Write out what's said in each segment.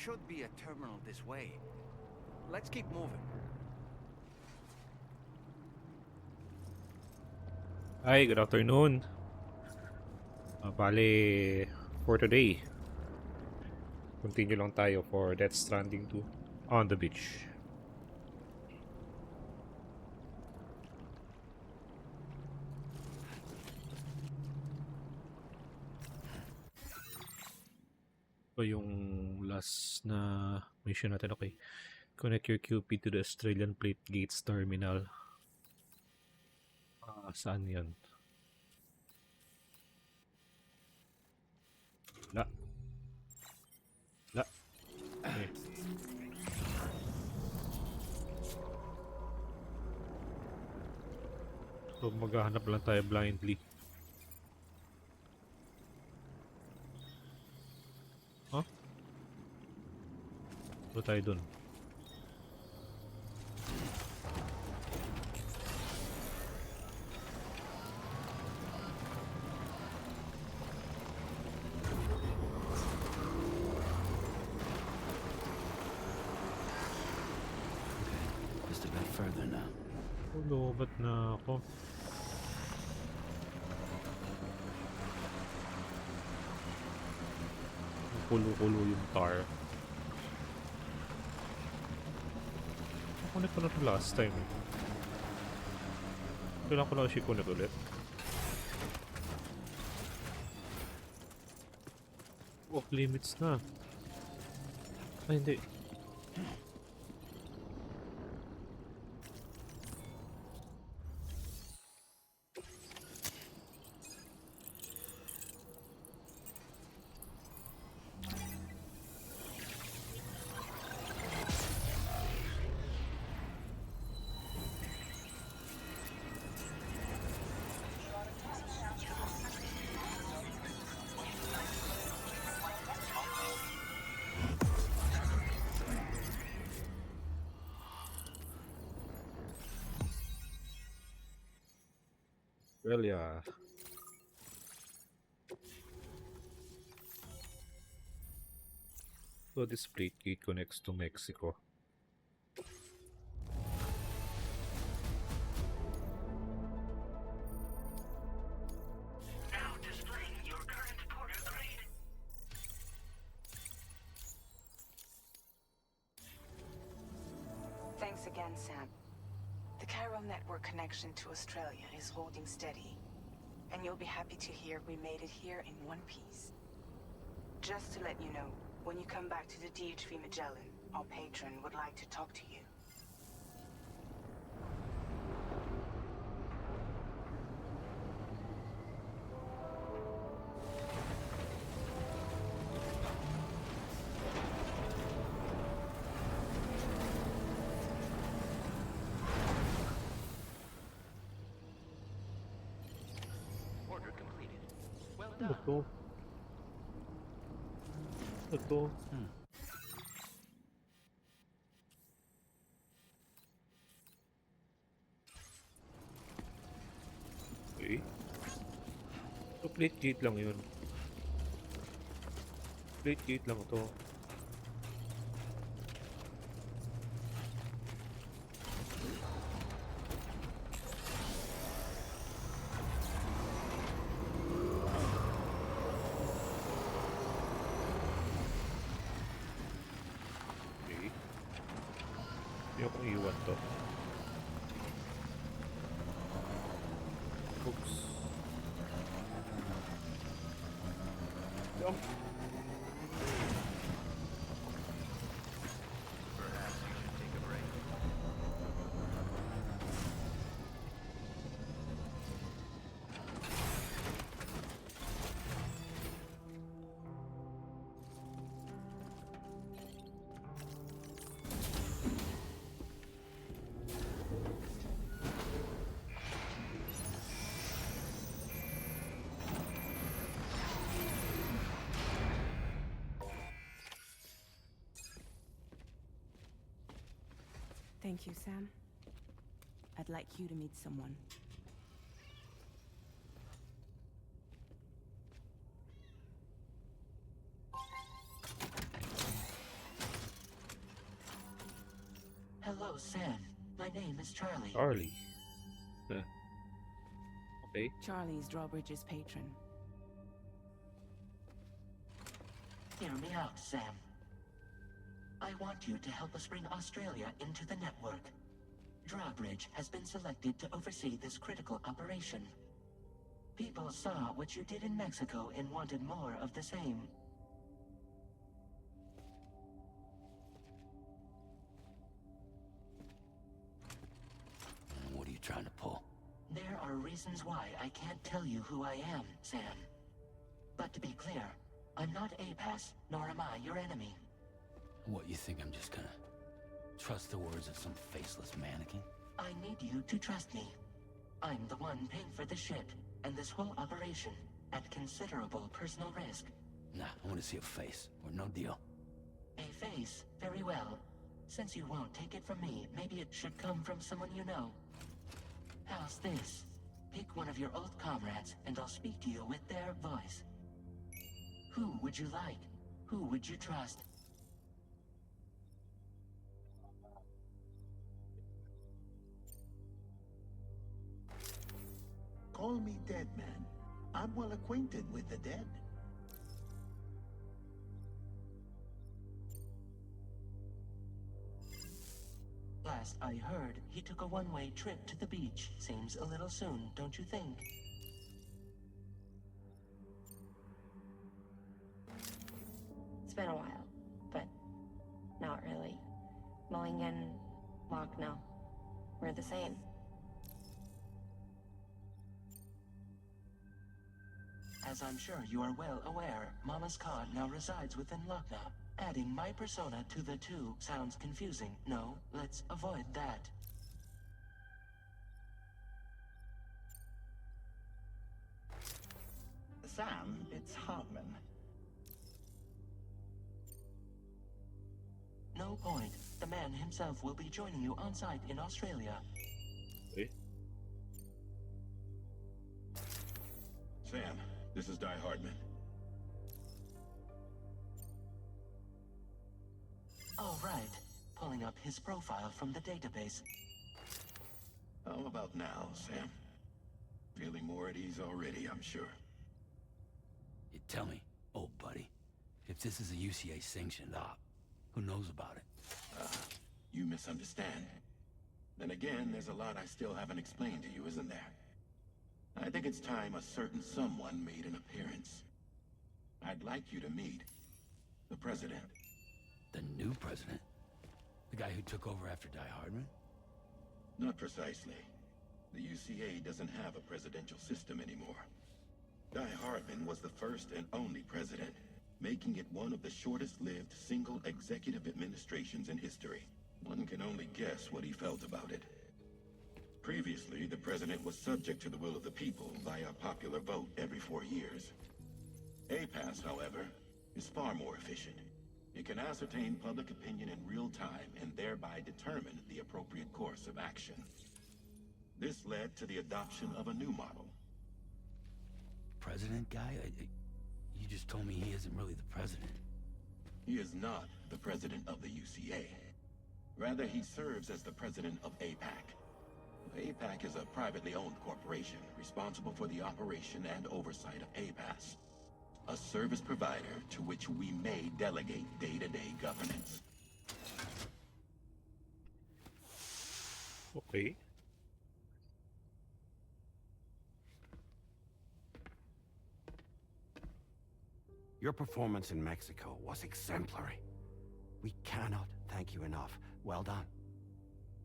should be a terminal this way. Let's keep moving. Hi, good afternoon. Bale, for today, continue lang tayo for Death Stranding 2 on the beach. So yung last na mission natin, okay. Connect your QP to the Australian Plate Gates Terminal. Saan yan? La. La. Okay. So maghahanap lang tayo blindly. Huh? Ano tayo dun? Just a bit further now. Lobat na ako. Kulo-kulo yung tar. Connect ko na ito last time. Kailangan ko lang siya connect ulit. Off limits na. Ay, hindi. Well, yeah. So this plate gate connects to Mexico. Now displaying your current porter grade. Thanks again, Sam. The Cairo network connection to Australia is holding steady. And you'll be happy to hear we made it here in one piece. Just to let you know, when you come back to the DHV Magellan, our patron would like to talk to you. Order completed. Well Ano done. to? Ano to? Okay. So plate gate lang yun. Plate gate lang to. Okay. Hindi akong iwan to. Oops. Jump. Perhaps you should take a break. Thank you, Sam. I'd like you to meet someone. Charlie. Huh. Okay. Charlie's Drawbridge's patron. Hear me out, Sam. I want you to help us bring Australia into the network. Drawbridge has been selected to oversee this critical operation. People saw what you did in Mexico and wanted more of the same. What are you trying to pull? There are reasons why I can't tell you who I am, Sam. But to be clear, I'm not APAS, nor am I your enemy. What, you think I'm just gonna trust the words of some faceless mannequin? I need you to trust me. I'm the one paying for the ship and this whole operation at considerable personal risk. Nah, I want to see a face, or no deal. A face, very well. Since you won't take it from me, maybe it should come from someone you know. How's this? Pick one of your old comrades, and I'll speak to you with their voice. Who would you like? Who would you trust? Call me dead, man. I'm well acquainted with the dead. Last I heard, he took a one-way trip to the beach. Seems a little soon, don't you think? It's been a while, but not really. Mulligan, Locke, no. We're the same. As I'm sure you are well aware, Mama's Khan now resides within Lucknow. Adding my persona to the two sounds confusing. No, let's avoid that. Sam, it's Hartman. No point. The man himself will be joining you on site in Australia. Okay. Sam, this is Die Hardman. All right. Pulling up his profile from the database. How about now, Sam? Feeling more at ease already, I'm sure. You tell me, old buddy, if this is a UCA sanctioned op, who knows about it? You misunderstand. Then again, there's a lot I still haven't explained to you, isn't there? I think it's time a certain someone made an appearance. I'd like you to meet the President. The new president? The guy who took over after Die Hardman? Not precisely. The UCA doesn't have a presidential system anymore. Die Hardman was the first and only president, making it one of the shortest-lived single executive administrations in history. One can only guess what he felt about it. Previously, the president was subject to the will of the people via a popular vote every 4 years. APAS, however, is far more efficient. It can ascertain public opinion in real time and thereby determine the appropriate course of action. This led to the adoption of a new model. President guy? You just told me he isn't really the president. He is not the president of the UCA. Rather, he serves as the president of APAC. APAC is a privately owned corporation responsible for the operation and oversight of APAS, a service provider to which we may delegate day-to-day governance. Okay. Your performance in Mexico was exemplary. We cannot thank you enough. Well done.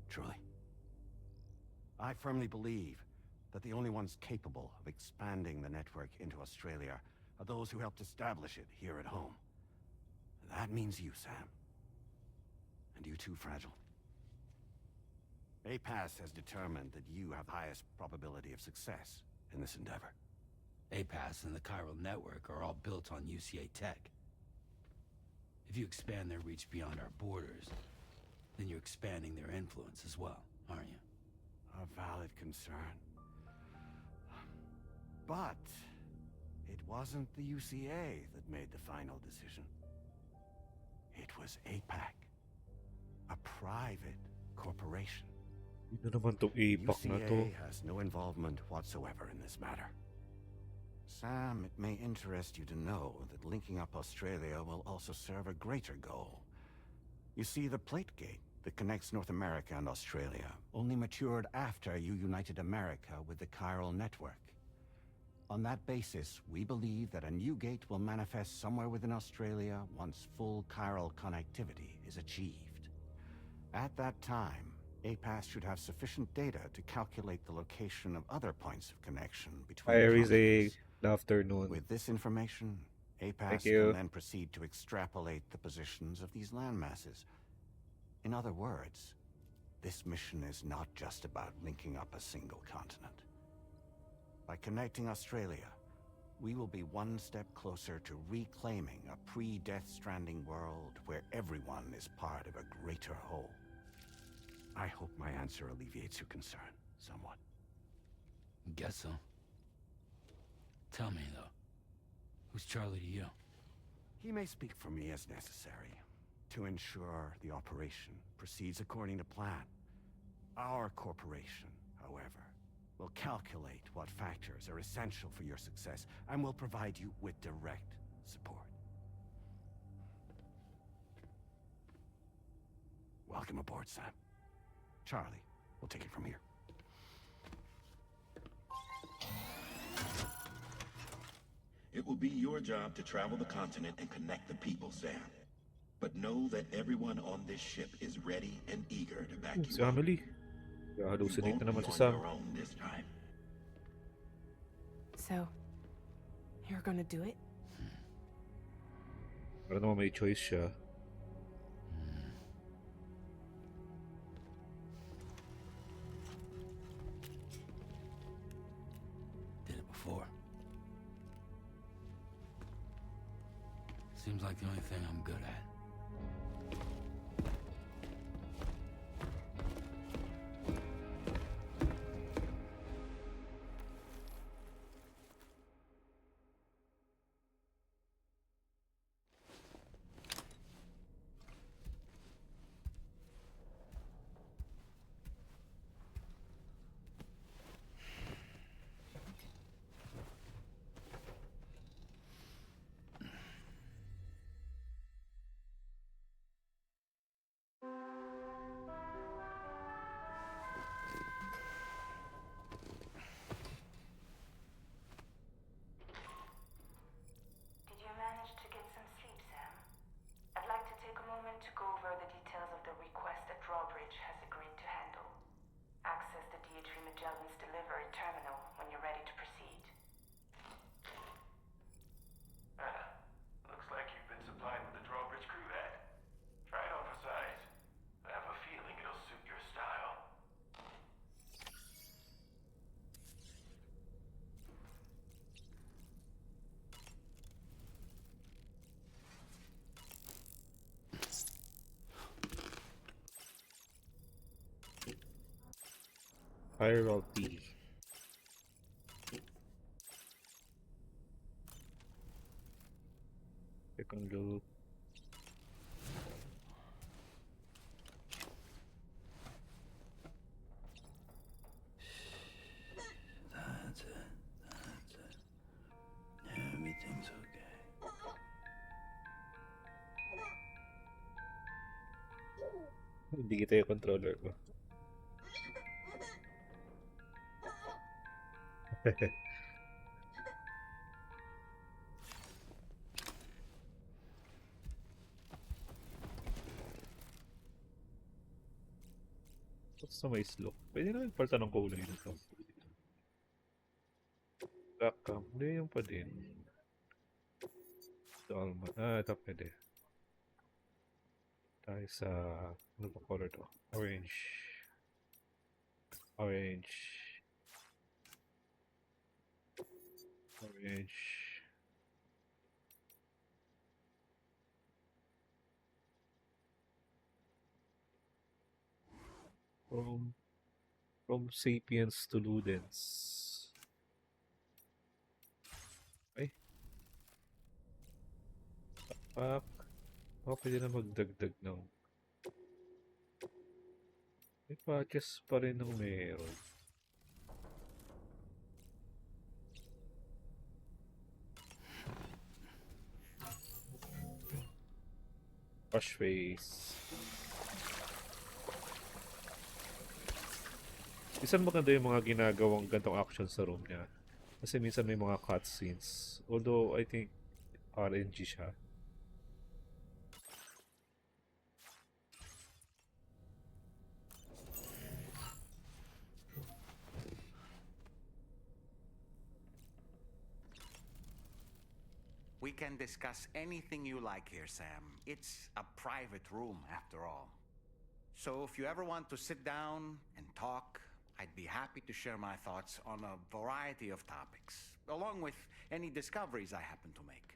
Truly. I firmly believe that the only ones capable of expanding the network into Australia are those who helped establish it here at home. That means you, Sam. And you too, Fragile. APAS has determined that you have the highest probability of success in this endeavor. APAS and the chiral network are all built on UCA tech. If you expand their reach beyond our borders, then you're expanding their influence as well, aren't you? A valid concern. But it wasn't the UCA that made the final decision. It was APAC, a private corporation. Yun na naman tong The APAC na to. UCA has no involvement whatsoever in this matter. Sam, it may interest you to know that linking up Australia will also serve a greater goal. You see, the plate gate that connects North America and Australia only matured after you united America with the chiral network. On that basis, we believe that a new gate will manifest somewhere within Australia once full chiral connectivity is achieved. At that time, APAS should have sufficient data to calculate the location of other points of connection between Iris, continents. good afternoon. With this information, APAS you. can then proceed to extrapolate the positions of these landmasses. In other words, this mission is not just about linking up a single continent. By connecting Australia, we will be one step closer to reclaiming a pre-Death Stranding world where everyone is part of a greater whole. I hope my answer alleviates your concern somewhat. Guess so. Tell me, though. Who's Charlie to you? He may speak for me as necessary to ensure the operation proceeds according to plan. Our corporation, however, will calculate what factors are essential for your success and will provide you with direct support. Welcome aboard, Sam. Charlie, we'll take it from here. It will be your job to travel the continent and connect the people, Sam. But know that everyone on this ship is ready and eager to back Si you up. Amelie. You Hallucinate won't na be naman si on Sam. your own this time. So, you're gonna do it? Para naman may choice siya. Did it before. Seems like the only thing I'm good at. Did you manage to get some sleep, Sam? I'd like to take a moment to go over the details of the request that Drawbridge has agreed to handle. Access the DHV Magellan's delivery terminal when you're ready to proceed. Looks like you've been supplied with the drawbridge crew that. Try it on for size. I have a feeling it'll suit your style. Hierarchy. Second loop. That's it. That's it. Everything's okay. Hindi kita yung controller ko. Basta may slope. Pwede na palta ng kulay nito. Black cam. Hindi yung pa din. Ito alma. Ito pwede. Tayo sa... Ano pa color to? Orange. Orange. Orange. From Sapiens to Ludens. Ay. Fuck. Pwede na magdagdag ng May patches pa rin ng meron. Wash face. Minsan maganda yung mga ginagawang gantong action sa room niya. Kasi minsan may mga cutscenes. Although, I think RNG siya. We can discuss anything you like here, Sam. It's a private room, after all. So if you ever want to sit down and talk, I'd be happy to share my thoughts on a variety of topics, along with any discoveries I happen to make.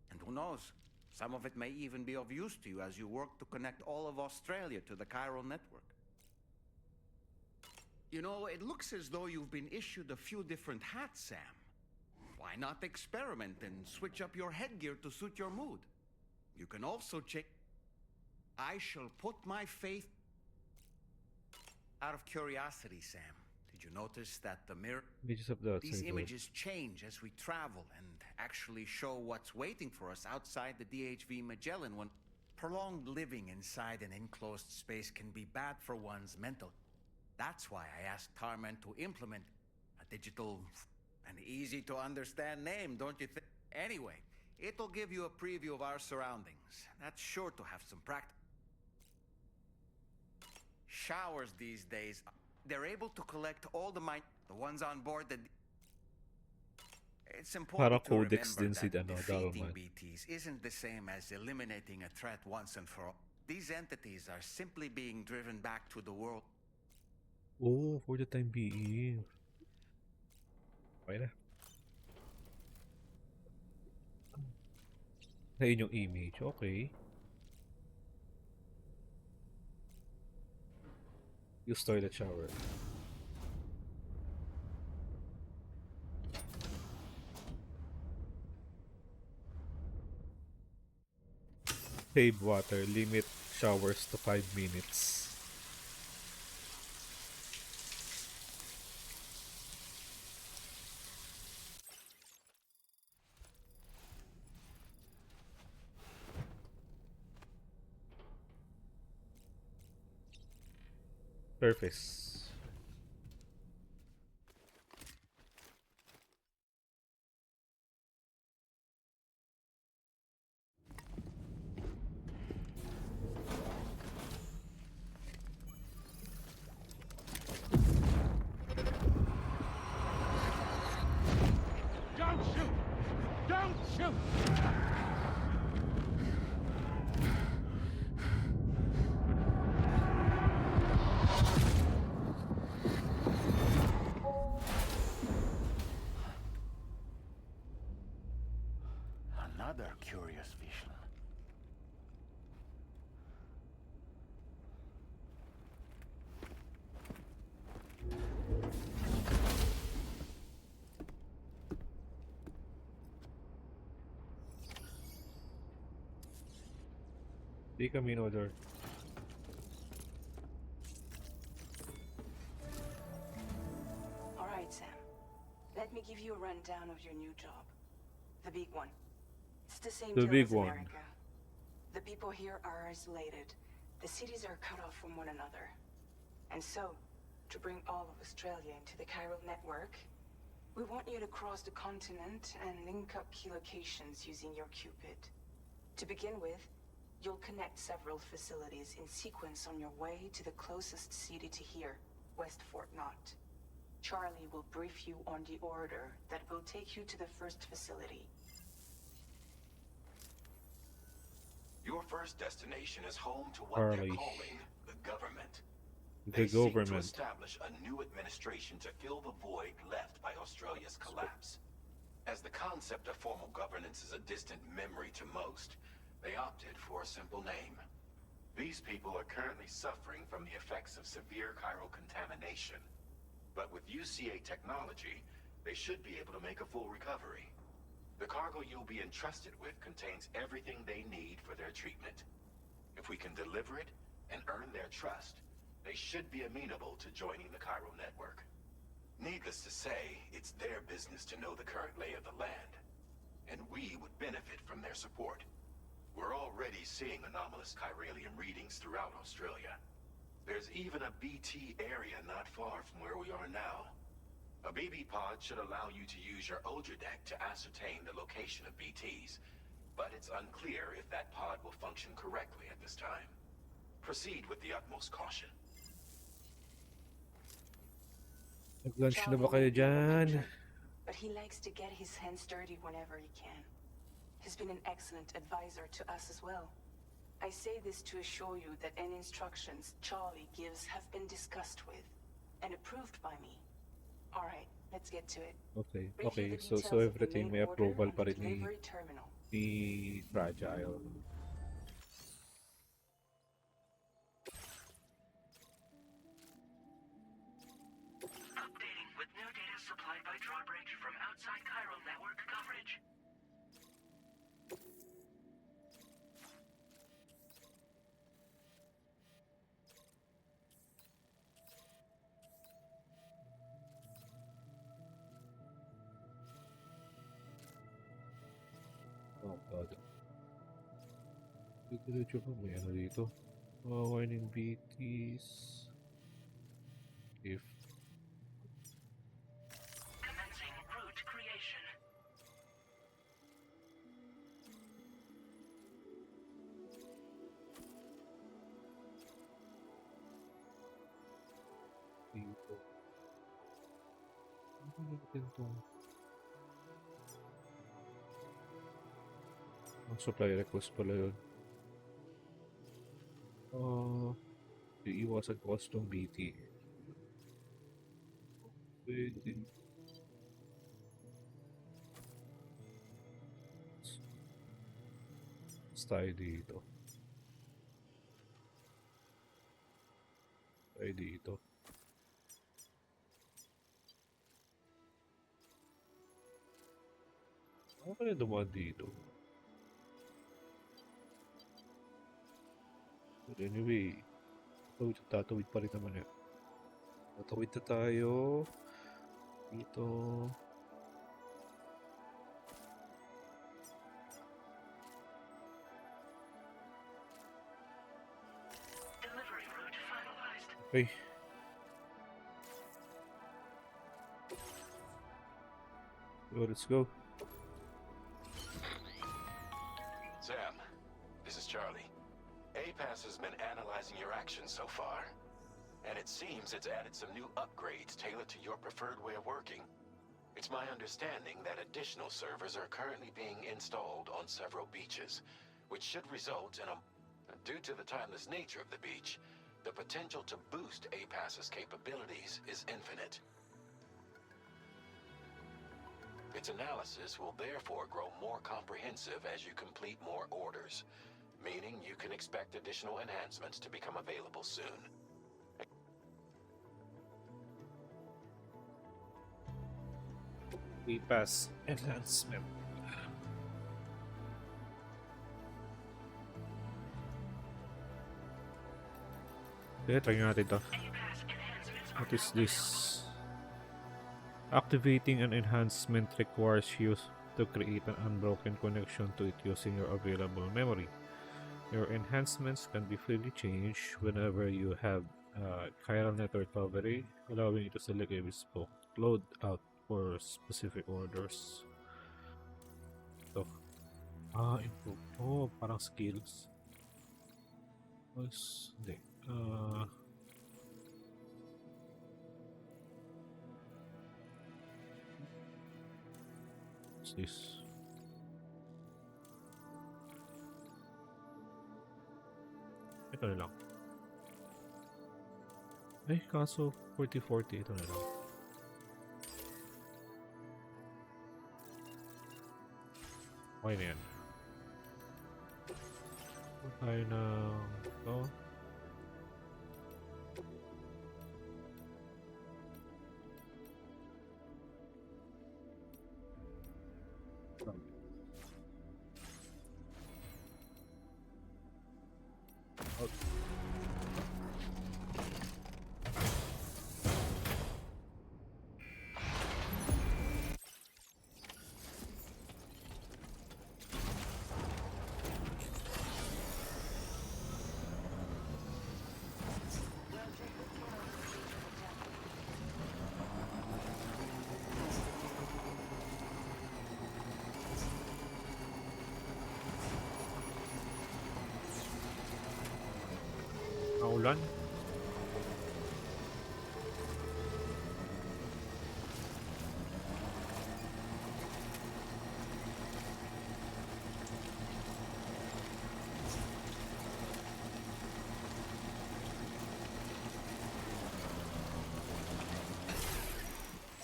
And who knows, some of it may even be of use to you as you work to connect all of Australia to the chiral network. You know, it looks as though you've been issued a few different hats, Sam. Why not experiment and switch up your headgear to suit your mood? You can also check... I shall put my faith... Out of curiosity, Sam, did you notice that the mirror... Images of the These outside world. images change as we travel and actually show what's waiting for us outside the DHV Magellan when... Prolonged living inside an enclosed space can be bad for one's mental. That's why I asked Tarman to implement a digital... An easy-to-understand name, don't you think? Anyway, it'll give you a preview of our surroundings. That's sure to have some practice. Showers these days, they're able to collect all the ones on board that... It's important to Codex remember din si that defeating Dalman. BTs isn't the same as eliminating a threat once and for all. These entities are simply being driven back to the world. Oh, for the time being. Okay na. Ayun yung image. Okay. Use toilet shower. Save water. Limit showers to 5 minutes. Surface. Don't shoot! Don't shoot! Another curious vision. Di kami in order. All right, Sam. Let me give you a rundown of your new job. The big one. It's the same The deal big as one. America. The people here are isolated. The cities are cut off from one another. And so, to bring all of Australia into the chiral network, we want you to cross the continent and link up key locations using your Cupid. To begin with, you'll connect several facilities in sequence on your way to the closest city to here, West Fort Knott. Charlie will brief you on the order that will take you to the first facility. Your first destination is home to what Charlie. they're calling the government. The They seek to government. establish a new administration to fill the void left by Australia's collapse. As the concept of formal governance is a distant memory to most, they opted for a simple name. These people are currently suffering from the effects of severe chiral contamination. But with UCA technology, they should be able to make a full recovery. The cargo you'll be entrusted with contains everything they need for their treatment. If we can deliver it and earn their trust, They should be amenable to joining the Chiral network. Needless to say, it's their business to know the current lay of the land, and we would benefit from their support. We're already seeing anomalous chiralium readings throughout Australia. There's even a BT area not far from where we are now. A BB pod should allow you to use your Ultra deck to ascertain the location of BTs, but it's unclear if that pod will function correctly at this time. Proceed with the utmost caution. Nag-lunch na Charlie ba kayo may be our dyan? patron, but he likes to get his hands dirty whenever he can. He's been an excellent advisor to us as well. I say this to assure you that any instructions Charlie gives have been discussed with and approved by me. All right, let's get to it. Okay, Review okay. the So details of the everything main may order approval on pa the rin ni delivery terminal. Fragile. Updating with new data supplied by Drawbridge from outside Chiral network coverage. Oh god. Diretso pa, may ano dito. Warning BTs. If Commencing route creation. dito. Ano natin to? Ang supply request pala yun. Iiwasan ko kasi itong BT. Pwede. Tayo dito. Tayo dito. Ano kaya dumaan dito? But anyway, tatawid pa rin naman yun. Tatawid na tayo. Dito. Delivery route finalized. Okay. So let's go. Sam, this is Charlie. APAS has been analyzing your actions so far, and it seems it's added some new upgrades tailored to your preferred way of working. It's my understanding that additional servers are currently being installed on several beaches, which should result in a... Due to the timeless nature of the beach, the potential to boost APAS's capabilities is infinite. Its analysis will therefore grow more comprehensive as you complete more orders, meaning you can expect additional enhancements to become available soon. Pass enhancement. Okay, try natin to. What is this? Activating an enhancement requires you to create an unbroken connection to it using your available memory. Your enhancements can be freely changed whenever you have chiral network coverage, allowing you to select a bespoke loadout for specific orders. So, improve. Oh, parang skills. Mas, hindi. What's this? Ito na lang. Eh, kaso 40-40. Ito na lang. Okay na yan. Tayo ng ito.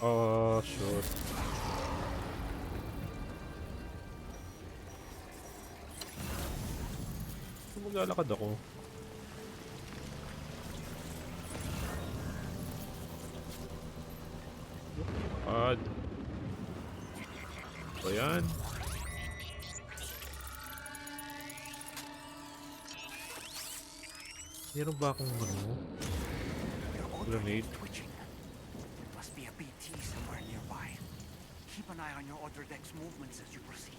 Oh, shoot. Maglalakad ako. Lakad. So, yan. Meron ba akong ano? Grenade? Twitching. Must be a BT somewhere nearby. Keep an eye on your other deck's movements as you proceed.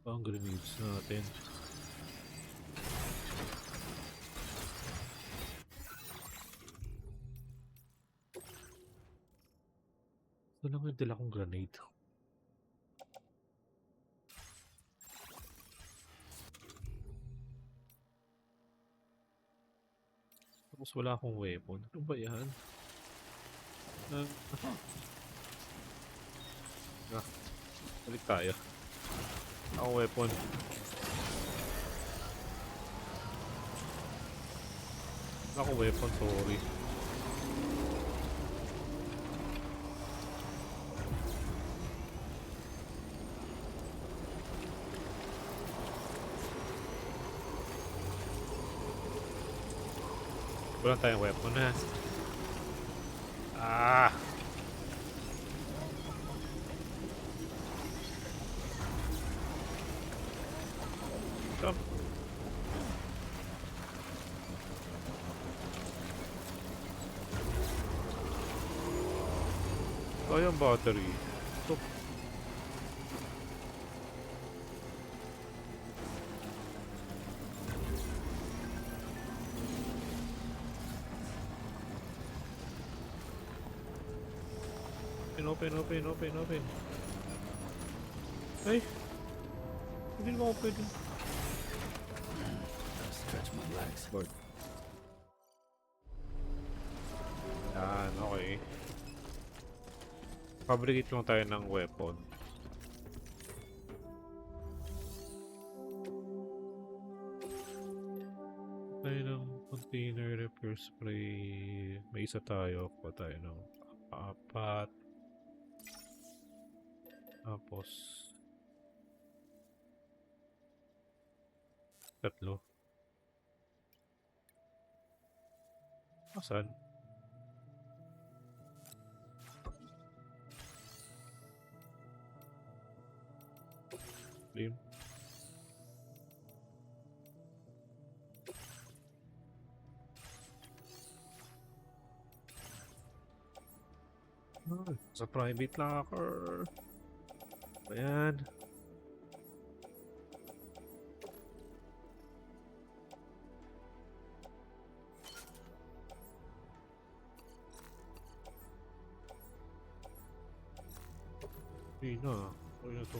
Ang grenades natin. Ito lang yung dala kong grenade. Tapos wala akong weapon. Ano ba yan? Balik tayo. Ako weapon. Ako weapon, sorry. Wala tayong weapon ha. Ah! Jump! Sayang battery. Stop. Open. Ay! Hindi naman ako pwede. Stretch my legs. Lord. Yan, okay. Fabricate lang tayo ng weapon. Tayo ng container repair spray. May isa tayo. Kuha tayo ng 4. Tapos 3. Asan? Flame. Sa private locker. Ayan. Okay na. Okay na to.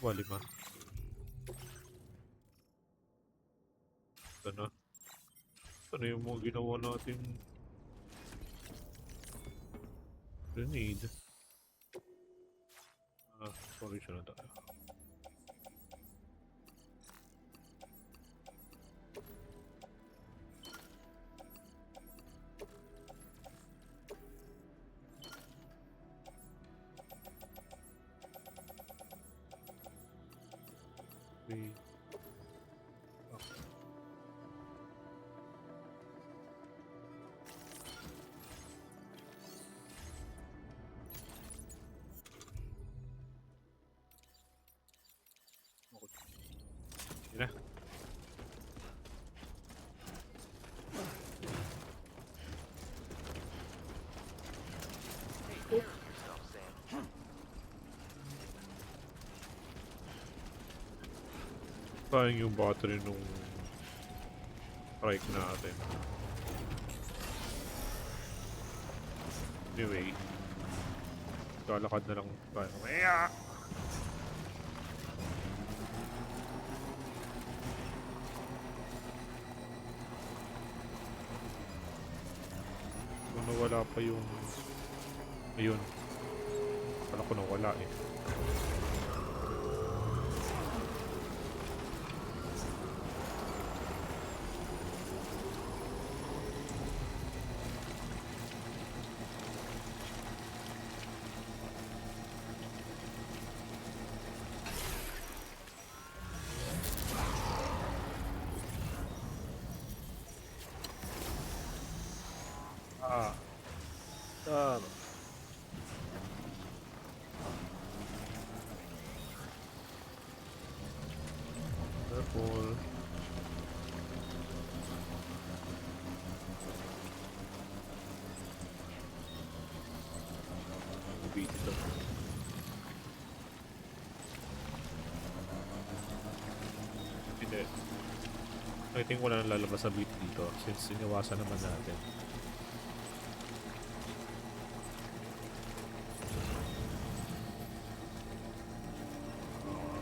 Wali ba? Ito na. Ito na yung mga ginawa natin. Grenade. Sorry siya na tayo. Okay. Yun na. Sayang yung battery nung trike natin. Anyway, lalakad na lang tayo. nawala pa yung... Ayun. Wala ko nawala eh. Ah. Tama. Careful. Dito. Hindi. I think wala nang lalabas sa beat dito since iniwasan naman natin.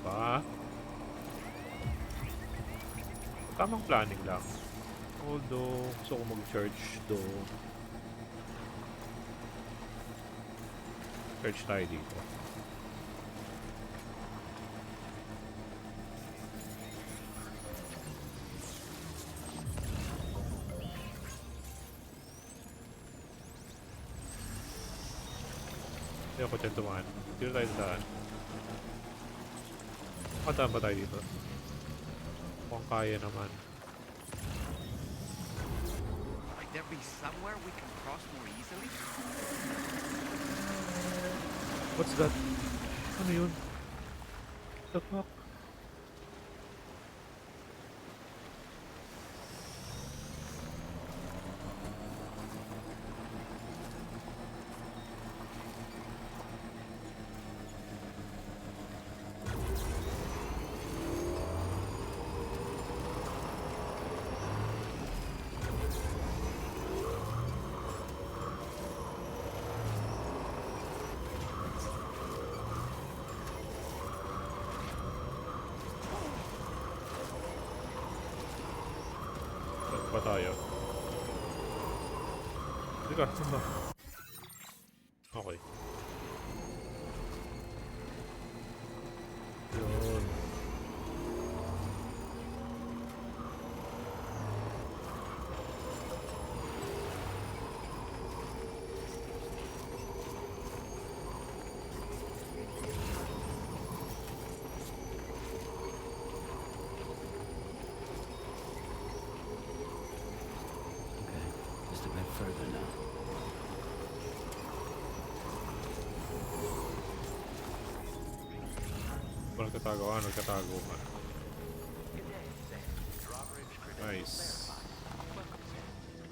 Ba? Tamang planning lang. Although, gusto ko mag-church doon. Church tayo dito. Hindi ako dyan tumahan. Dito tayo saan. Mataan ba tayo dito? Kung kaya naman. Might there be somewhere we can cross more easily? What's that? Ano yun? The fuck? Saan ba tayo? Teka, saan ba? Okay. Yun. Just a bit further now. Nagkatago ka, nagkatago ka. Nice.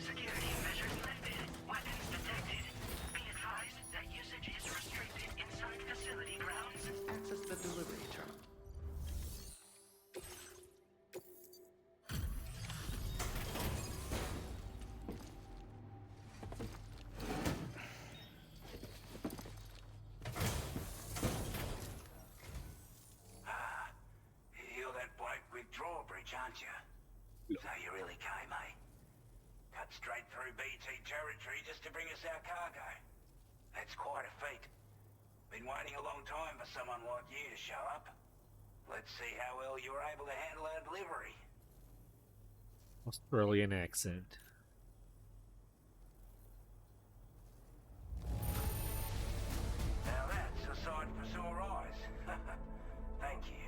Security measures lifted. Weapons detected. Be advised that usage is restricted inside facility grounds. Access the delivery terminal. You're that bloke with drawbridge, aren't you? So you really came, eh? Cut straight through BT territory just to bring us our cargo. That's quite a feat. Been waiting a long time for someone like you to show up. Let's see how well you were able to handle our delivery. Australian accent. Now that's a sight for sore eyes. Thank you.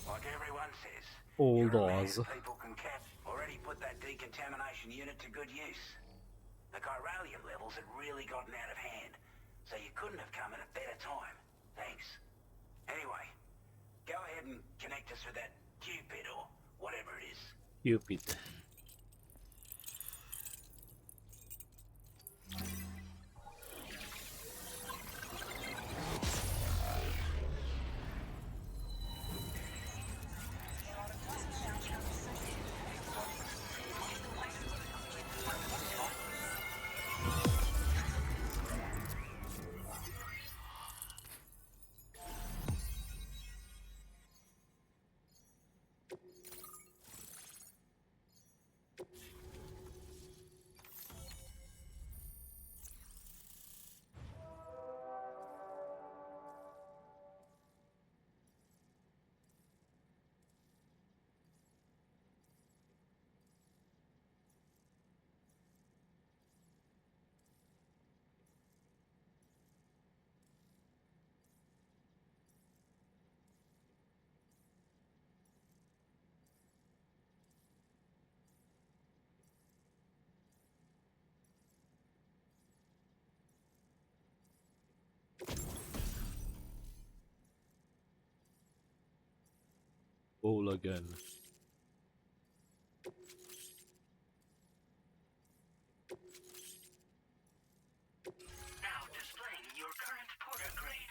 Like everyone says, Old you're a man Oz. people can catch. Already put that decontamination unit to good use. The chiralium levels had really gotten out of hand, so you couldn't have come at a better time. Thanks. Anyway, go ahead and connect us with that Cupid or whatever it is. Cupid. bowl again. Now displaying your current porter grade.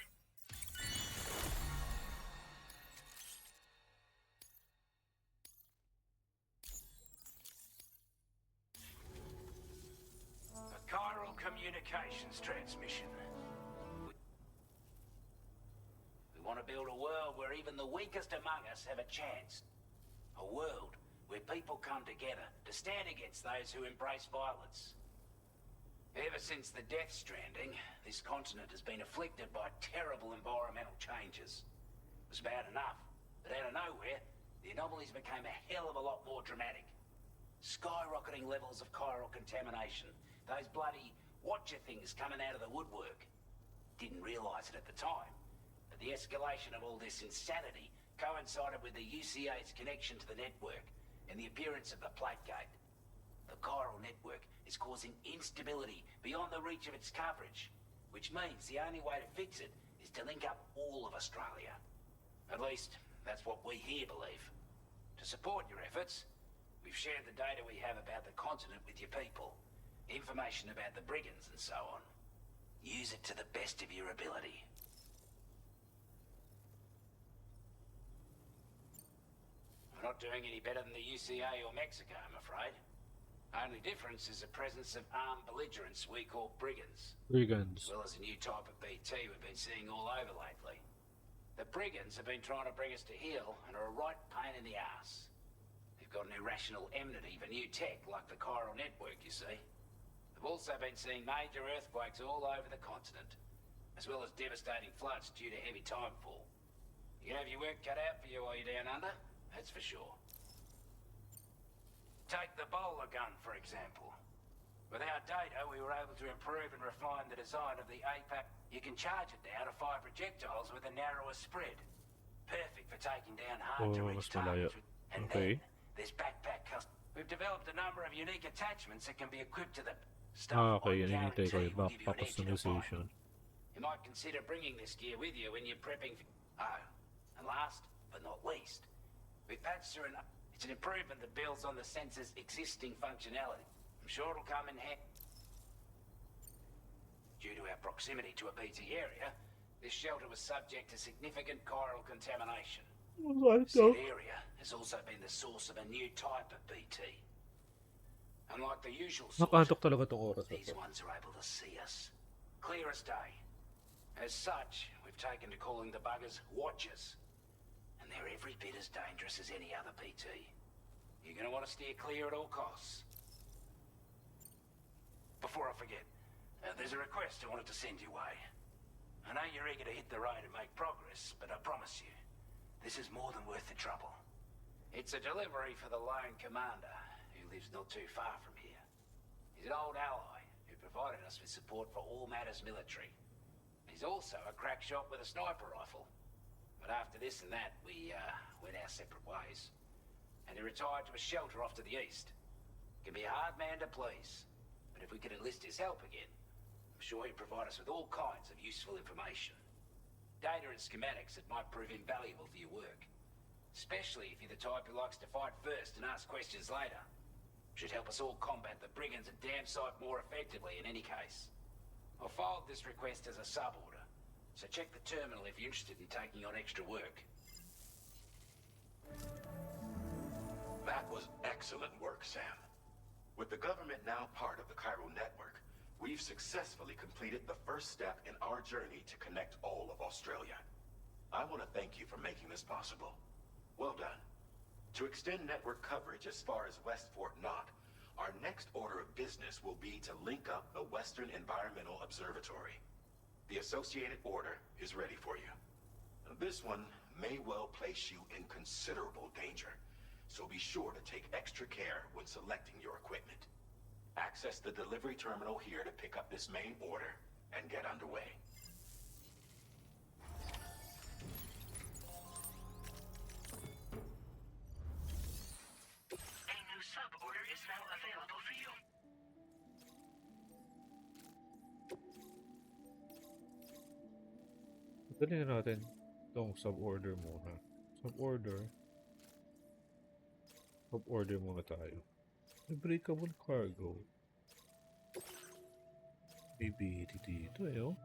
A chiral communications transmission. We want to build a world where even the weakest among us have a chance. A world where people come together to stand against those who embrace violence. Ever since the Death Stranding, this continent has been afflicted by terrible environmental changes. It was bad enough, but out of nowhere, the anomalies became a hell of a lot more dramatic. Skyrocketing levels of chiral contamination. Those bloody watcher things coming out of the woodwork. Didn't realise it at the time, but the escalation of all this insanity coincided with the UCA's connection to the network and the appearance of the Plate Gate. The chiral network is causing instability beyond the reach of its coverage, which means the only way to fix it is to link up all of Australia. At least, that's what we here believe. To support your efforts, we've shared the data we have about the continent with your people, information about the brigands and so on. Use it to the best of your ability. We're not doing any better than the UCA or Mexico, I'm afraid. Only difference is the presence of armed belligerents we call brigands. Brigands. As well as a new type of BT we've been seeing all over lately. The brigands have been trying to bring us to heel and are a right pain in the ass. They've got an irrational enmity for new tech like the chiral network, you see. They've also been seeing major earthquakes all over the continent, as well as devastating floods due to heavy timefall. You can have your work cut out for you while you're down under, that's for sure. Take the bowler gun, for example. With our data, we were able to improve and refine the design of the APAC. You can charge it now to fire projectiles with a narrower spread. Perfect for taking down hard-to-reach mas malayo. targets. And Okay. then, there's backpack custom. We've developed a number of unique attachments that can be equipped to the stuff Okay, I yan hinihintay ko guarantee yung will give you backpack an edge in a fight. customization. You might consider bringing this gear with you when you're prepping for... Oh, and last but not least, we've patched through it's an improvement that builds on the sensor's existing functionality. I'm sure it'll come in handy. Due to our proximity to a BT area, this shelter was subject to significant chiral contamination. Said area has also been the source of a new type of BT. Unlike the usual source, Nakaantok talaga tong oras na these to. ones are able to see us. Clear as day. As such, we've taken to calling the buggers Watchers. And they're every bit as dangerous as any other BT. You're going to want to steer clear at all costs. Before I forget, there's a request I wanted to send your way. I know you're eager to hit the road and make progress, but I promise you, this is more than worth the trouble. It's a delivery for the lone commander, who lives not too far from here. He's an old ally who provided us with support for all matters military. He's also a crack shot with a sniper rifle. But after this and that, we went our separate ways. And he retired to a shelter off to the east. Can be a hard man to please, but if we could enlist his help again, I'm sure he'd provide us with all kinds of useful information. Data and schematics that might prove invaluable for your work. Especially if you're the type who likes to fight first and ask questions later. Should help us all combat the brigands a damn sight more effectively in any case. I'll filed this request as a sub-order, so check the terminal if you're interested in taking on extra work. That was excellent work, Sam. With the government now part of the chiral network, we've successfully completed the first step in our journey to connect all of Australia. I want to thank you for making this possible. Well done. To extend network coverage as far as West Fort Knott, our next order of business will be to link up the Western Environmental Observatory. The associated order is ready for you. This one may well place you in considerable danger, so be sure to take extra care when selecting your equipment. Access the delivery terminal here to pick up this main order and get underway. A new sub-order is now available for you. Dali na natin itong sub-order muna. Sub-order. Top order muna tayo. Unbreakable cargo. Maybe dito eh, oh.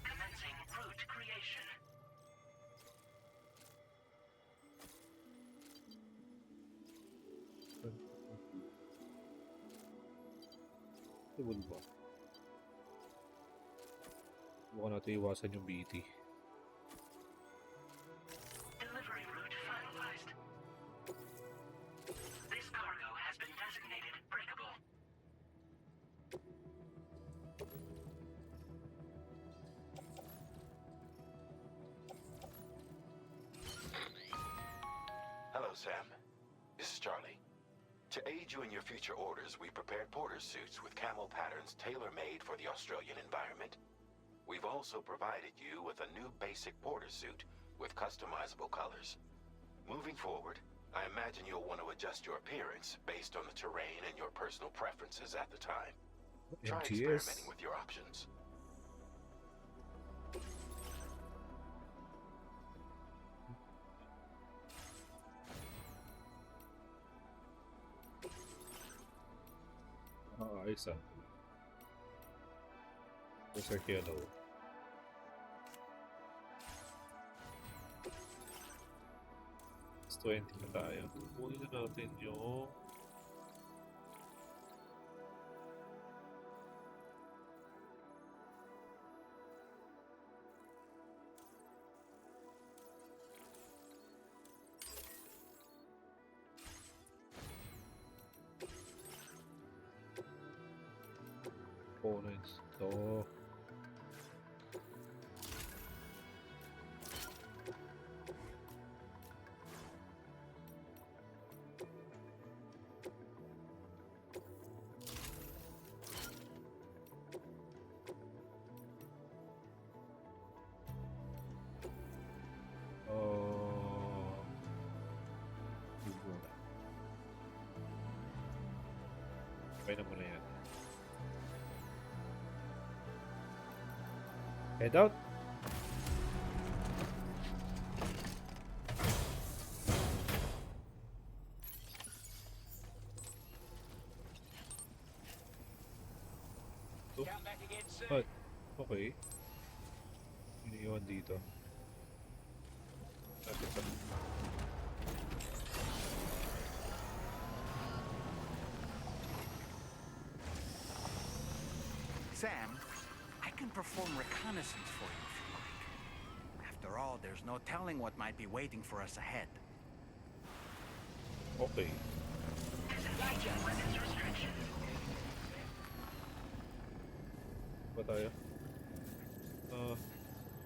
Commencing route creation. Table ba? Baka natin iwasan yung BT. Delivery route finalized. This cargo has been designated breakable. Hello, Sam. This is Charlie. To aid you in your future orders, we prepared porter suits with camel patterns tailor-made for the Australian environment. We've also provided you with a new basic porter suit with customizable colors. Moving forward, I imagine you'll want to adjust your appearance based on the terrain and your personal preferences at the time. Try experimenting with your options. Ayos ah. Sir Yellow. Mas 20 na tayo. Kunin na natin yung components. So okay na muna yan. Head out. Come back again soon. But, okay. Iniiwan dito. Natin pa. Sam, I can perform reconnaissance for you if you like. After all, there's no telling what might be waiting for us ahead. Okay. Disengaging weapons restrictions. Ba tayo?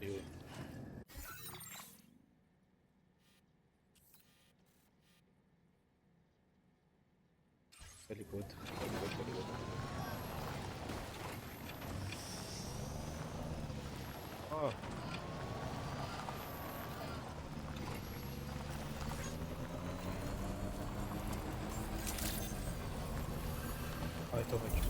Yun. Sa likod. Sa likod, sa likod. Ah. Ah, ito medyo.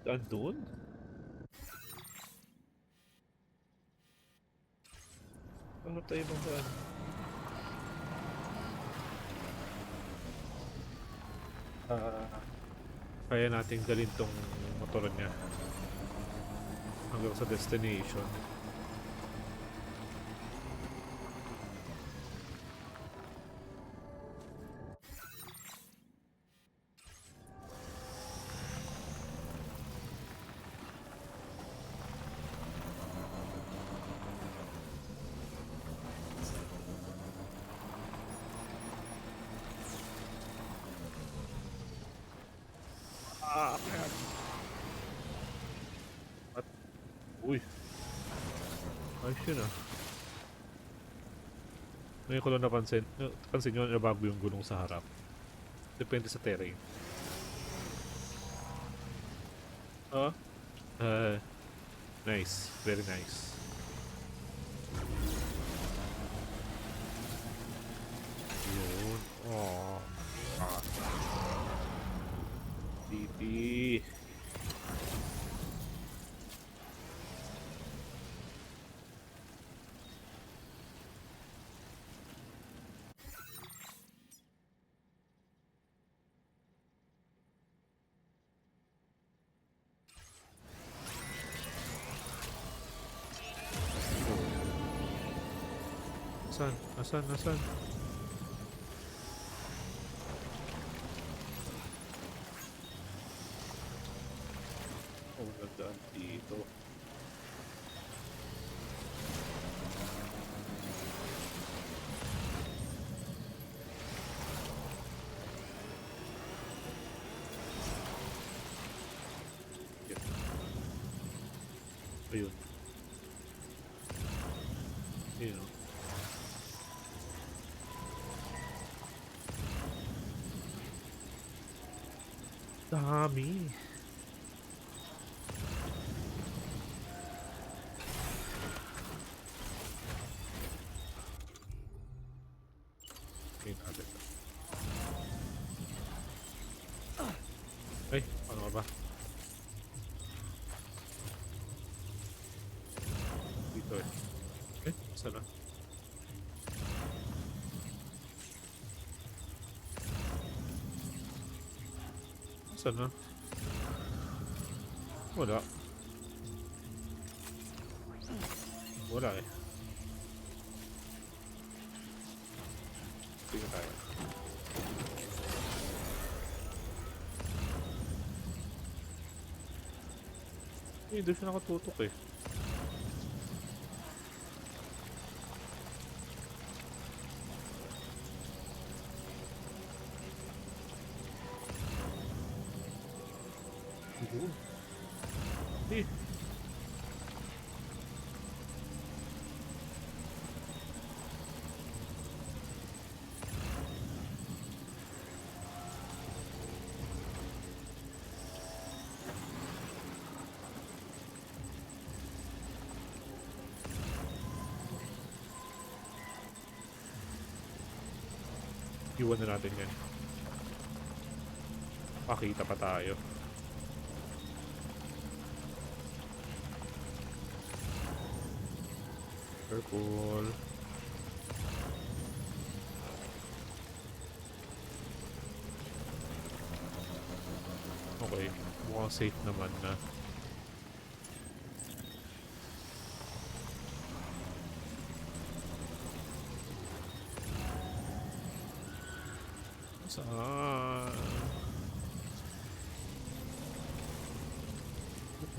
Andun? Paano tayo magdaan? Kaya natin dalhin tong motor niya hanggang sa destination. At, uy, ayos yun ah. Ngayon ko lang napansin nyo, nabago yung gulong sa harap. Depende sa terrain. Oh, uh, nice. Very nice. Yun. Oh. Titi. Asan? Oh, nagdaan dito. Ayun. Ayun. Dami. Okay, natin. Ay, ano ka ba? Dito eh. Saan na? Saan na? Wala. Wala eh. Tingnan tayo. Eh, doon siya nakatutok eh. Eh. Iwan na natin yan. Pakita pa tayo. Purple. Okay, mukhang safe naman na. Saan?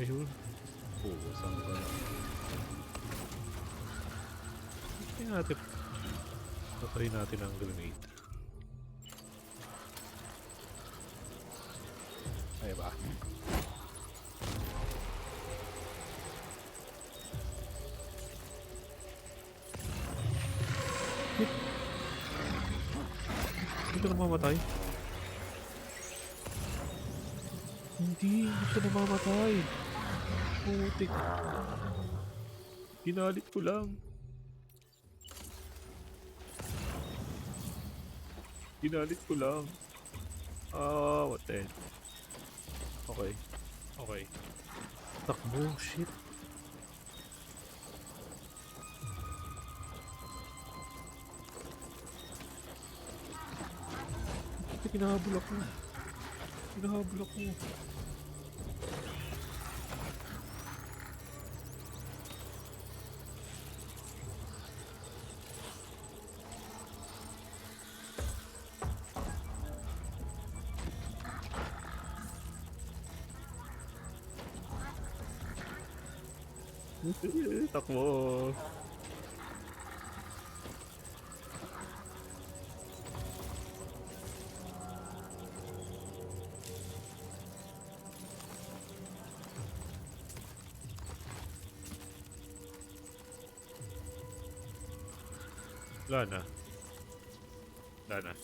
Ayun. Oo, saan ba? Patayin natin ang grenade. Ay ba? Hindi ka namamatay? Hindi ka namamatay. Putik. Ginalit ko lang. Ah, what the hell? Okay. Takbo, shit. Hinahabol ako. Takbo. Wala na. Wala na.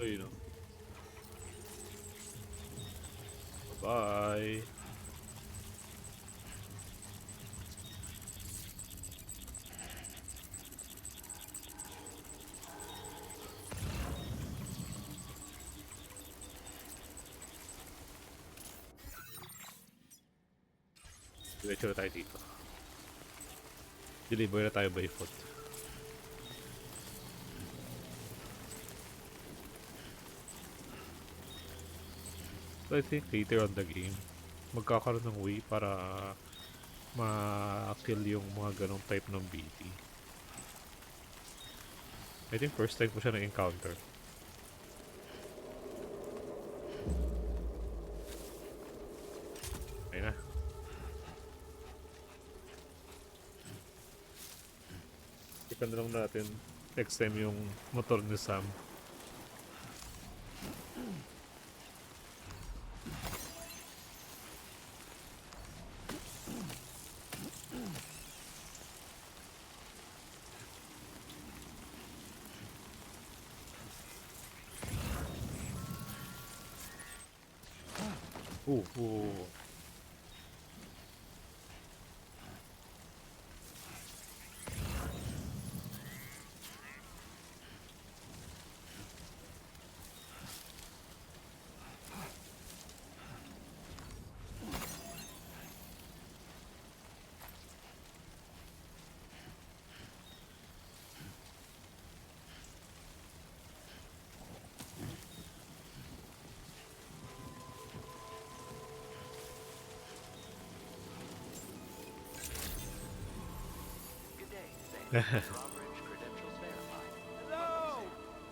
Ayun o. Bye. Diretso na tayo dito. Deliver na tayo by foot. So I think later on the game, magkakaroon ng way para ma-kill yung mga ganong type ng BT. I think first time ko siya na-encounter. Ayun na. Ika na lang natin next time yung motor ni Sam. Ooh.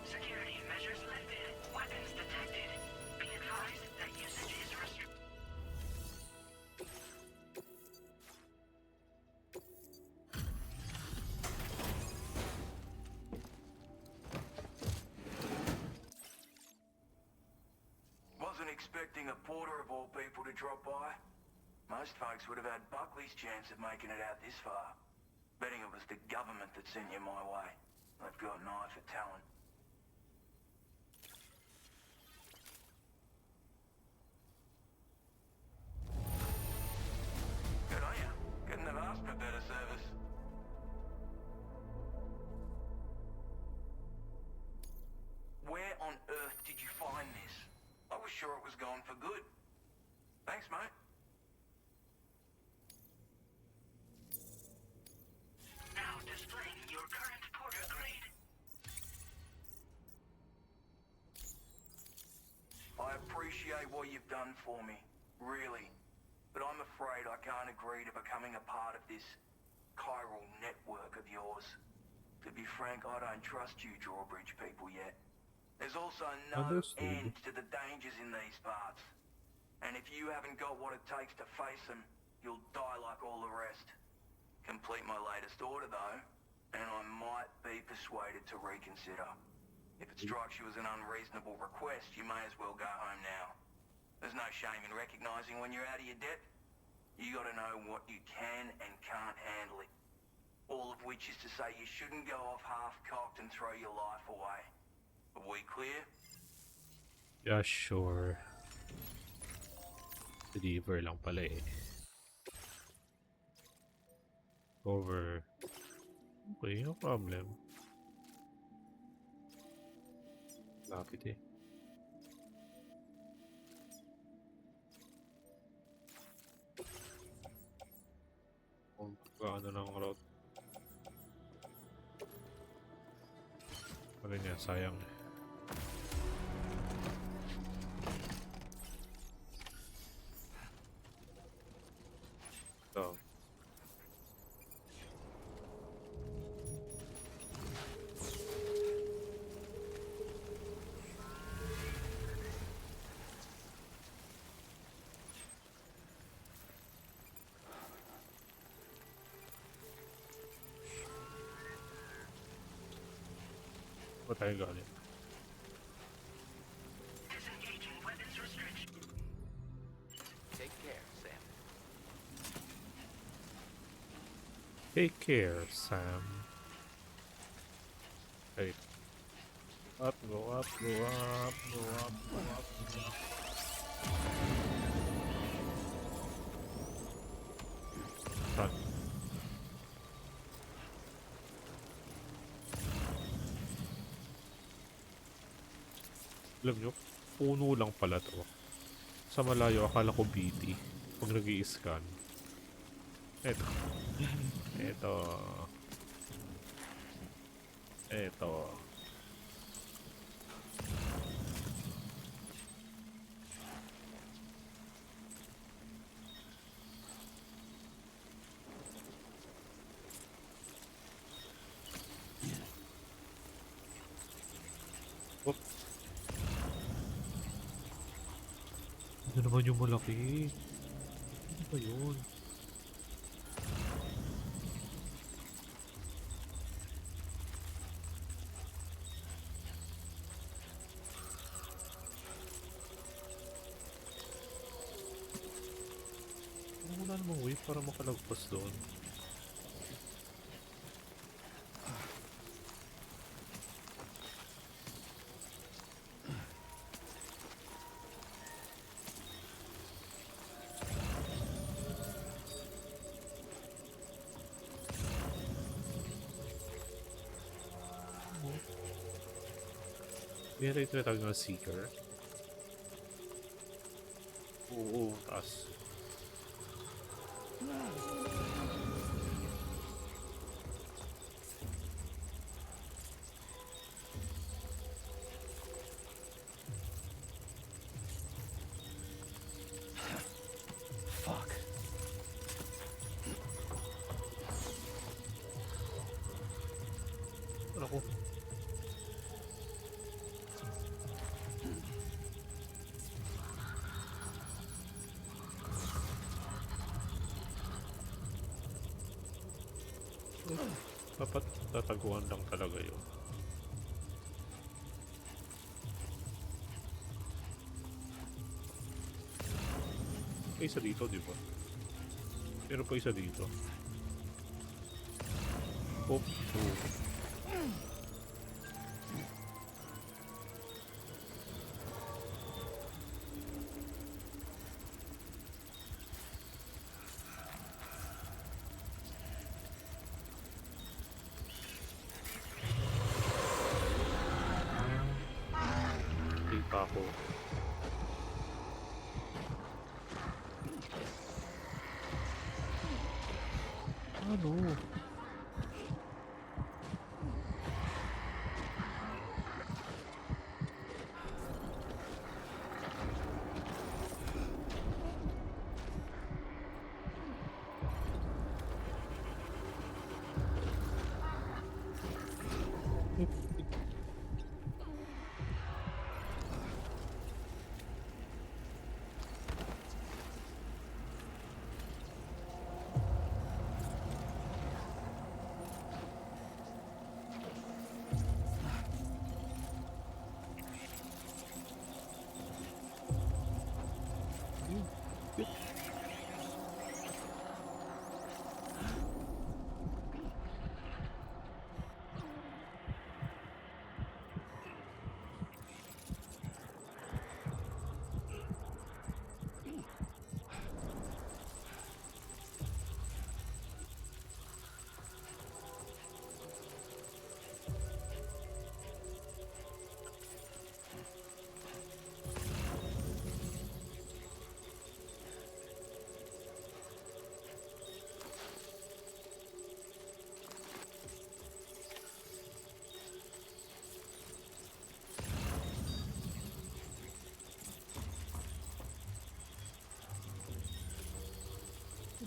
Security measures lifted. Weapons detected. Be advised that usage is restricted. Wasn't expecting a porter of all people to drop by. Most folks would have had Buckley's chance of making it out this far. Betting it was the government that sent you my way. They've got an eye for talent. Good on you. Couldn't have asked for better service. Where on earth did you find this? I was sure it was gone for good. Thanks, mate. Now displaying your current porter grade. I appreciate what you've done for me, really. But I'm afraid I can't agree to becoming a part of this chiral network of yours. To be frank, I don't trust you drawbridge people yet. There's also no Understood. end to the dangers in these parts. And if you haven't got what it takes to face them, you'll die like all the rest. Complete my latest order, though, and I might be persuaded to reconsider. If it strikes you as an unreasonable request, you may as well go home now. There's no shame in recognizing when you're out of your depth. You gotta know what you can and can't handle it. All of which is to say you shouldn't go off half-cocked and throw your life away. Are we clear? Yeah, sure. Deliver lang pala eh. Over. Okay, no problem. Lapit eh. Kung ano ng route. Ano niya, sayang eh. Ito. Ba tayo galing? Disengaging weapons restriction. Take care, Sam. Take care, Sam. Right. Up, go up, go up, go up, go up. Saan? Alam nyo, puno lang pala to. Sa malayo, akala ko BT. Pag nag-i-scan. Eto. Eto. Eto. Oop. Ano naman yung malaki? Ano ba yun? Wala namang way para makalagpas doon. Meron ito natawag na seeker. Oo, taas. Fuck. Ano ko? Dapat tataguan lang talaga yun. May isa dito, di ba? Meron pa isa dito. Oh, oh. Hindi pa ako. Ano?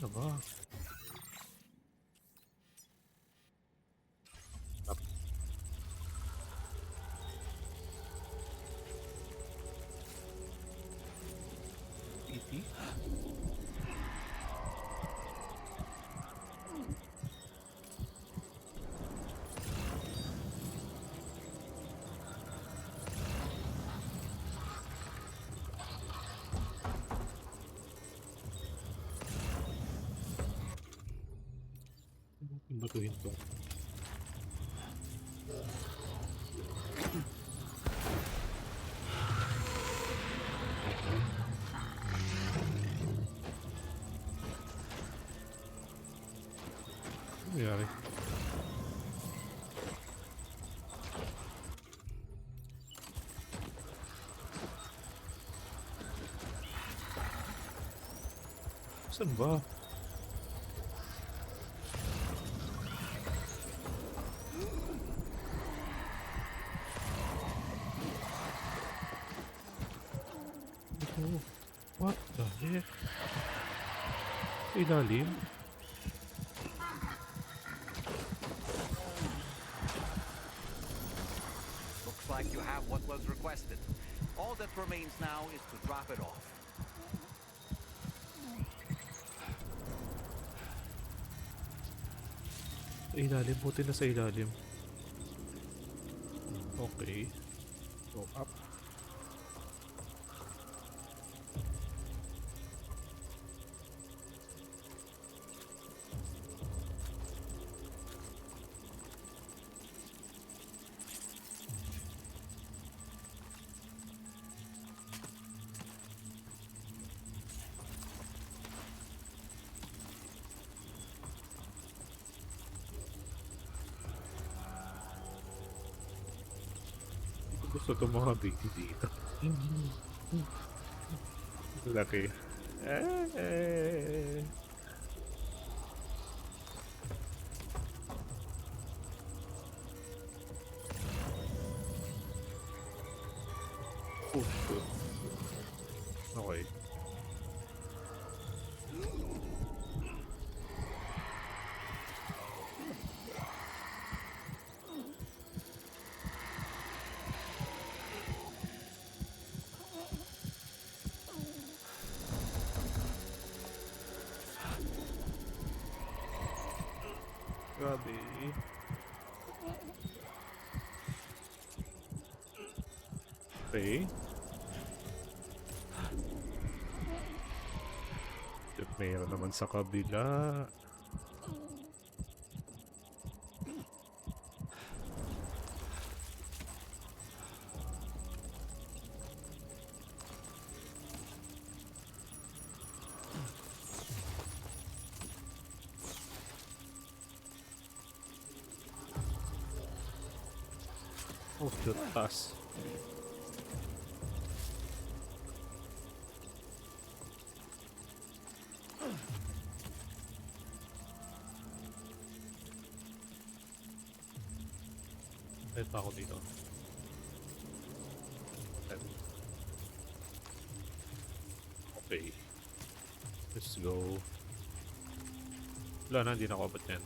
Ano ba? PT? Batuhin to. Nangyari? Saan ba? Ito. What the heck? Ilalim? Looks like you have what was requested. All that remains now is to drop it off. Sa ilalim, buti na sa ilalim. Okay. Go up. Gusto itong mga baby dito. Laki. Oh, shoot. Okay. Grabe. Okay. Mayroon naman sa kabila. Oh, shoot, taas. Ayun pa ako dito. Okay. Let's go. Wala na, hindi na ako abot yan.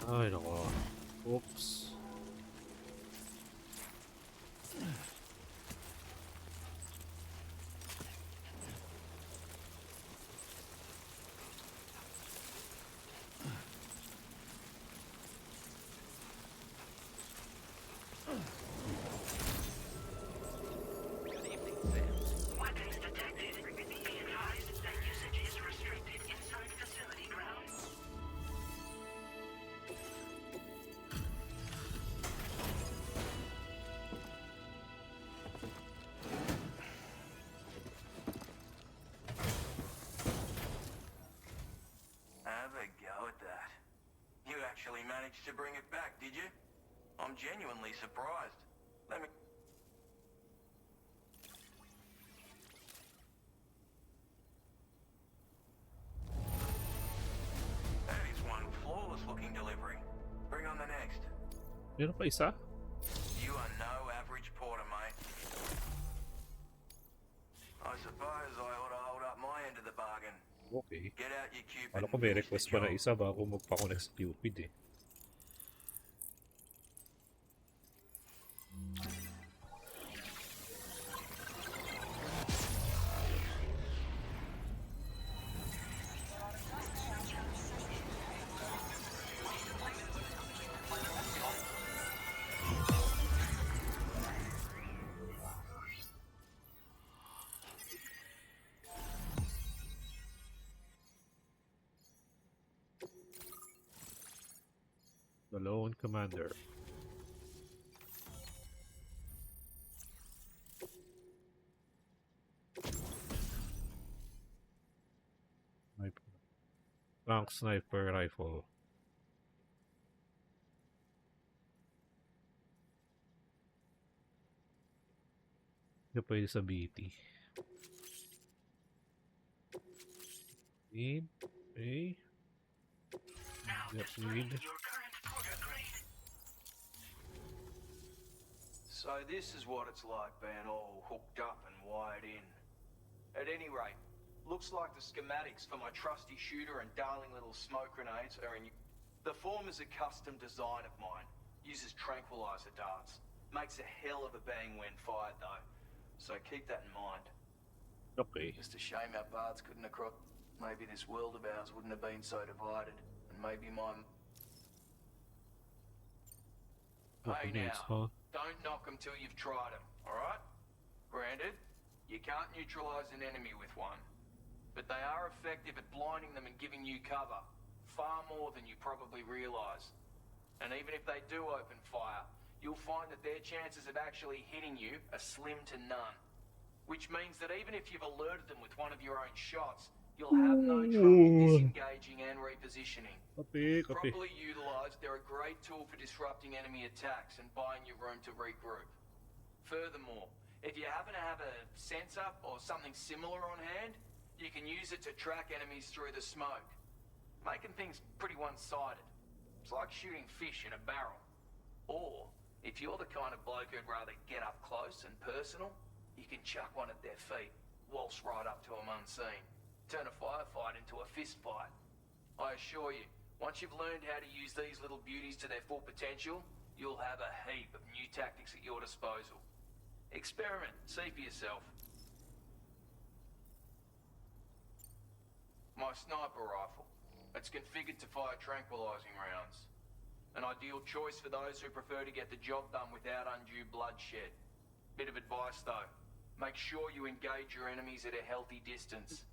Ay, nako. Oops. Weapons detected. Be advised that usage is restricted inside facility grounds. Have a go at that. You actually managed to bring it back, did you? I'm genuinely surprised. Let me... That is one flawless looking delivery. Bring on the next. Meron pa isa? You are no average porter, mate. I suppose I ought to hold up my end of the bargain. Okay. Get out your Cupid. Ano ko may request pa na isa bago magpa-connect sa Cupid eh. The Lone Commander. stock sniper rifle. Hindi pwede sa BT. Need. Okay. Yep, need. So this is what it's like being all hooked up and wired in. At any rate, looks like the schematics for my trusty shooter and darling little smoke grenades are in... The form is a custom design of mine. Uses tranquilizer darts. Makes a hell of a bang when fired though. So keep that in mind. Okay. Just a shame our paths couldn't have crossed. Maybe this world of ours wouldn't have been so divided. And maybe my... Hey Grenades, now, huh? don't knock them till you've tried them, alright? Granted, you can't neutralize an enemy with one. But they are effective at blinding them and giving you cover. Far more than you probably realize. And even if they do open fire, you'll find that their chances of actually hitting you are slim to none. Which means that even if you've alerted them with one of your own shots, you'll have no trouble disengaging and repositioning. Copy. Properly utilized, they're a great tool for disrupting enemy attacks and buying you room to regroup. Furthermore, if you happen to have a sensor or something similar on hand, you can use it to track enemies through the smoke, making things pretty one-sided. It's like shooting fish in a barrel. Or, if you're the kind of bloke who'd rather get up close and personal, you can chuck one at their feet, waltz right up to them unseen, turn a firefight into a fist fight. I assure you, once you've learned how to use these little beauties to their full potential, you'll have a heap of new tactics at your disposal. Experiment, see for yourself. My sniper rifle. It's configured to fire tranquilizing rounds. An ideal choice for those who prefer to get the job done without undue bloodshed. Bit of advice though, make sure you engage your enemies at a healthy distance.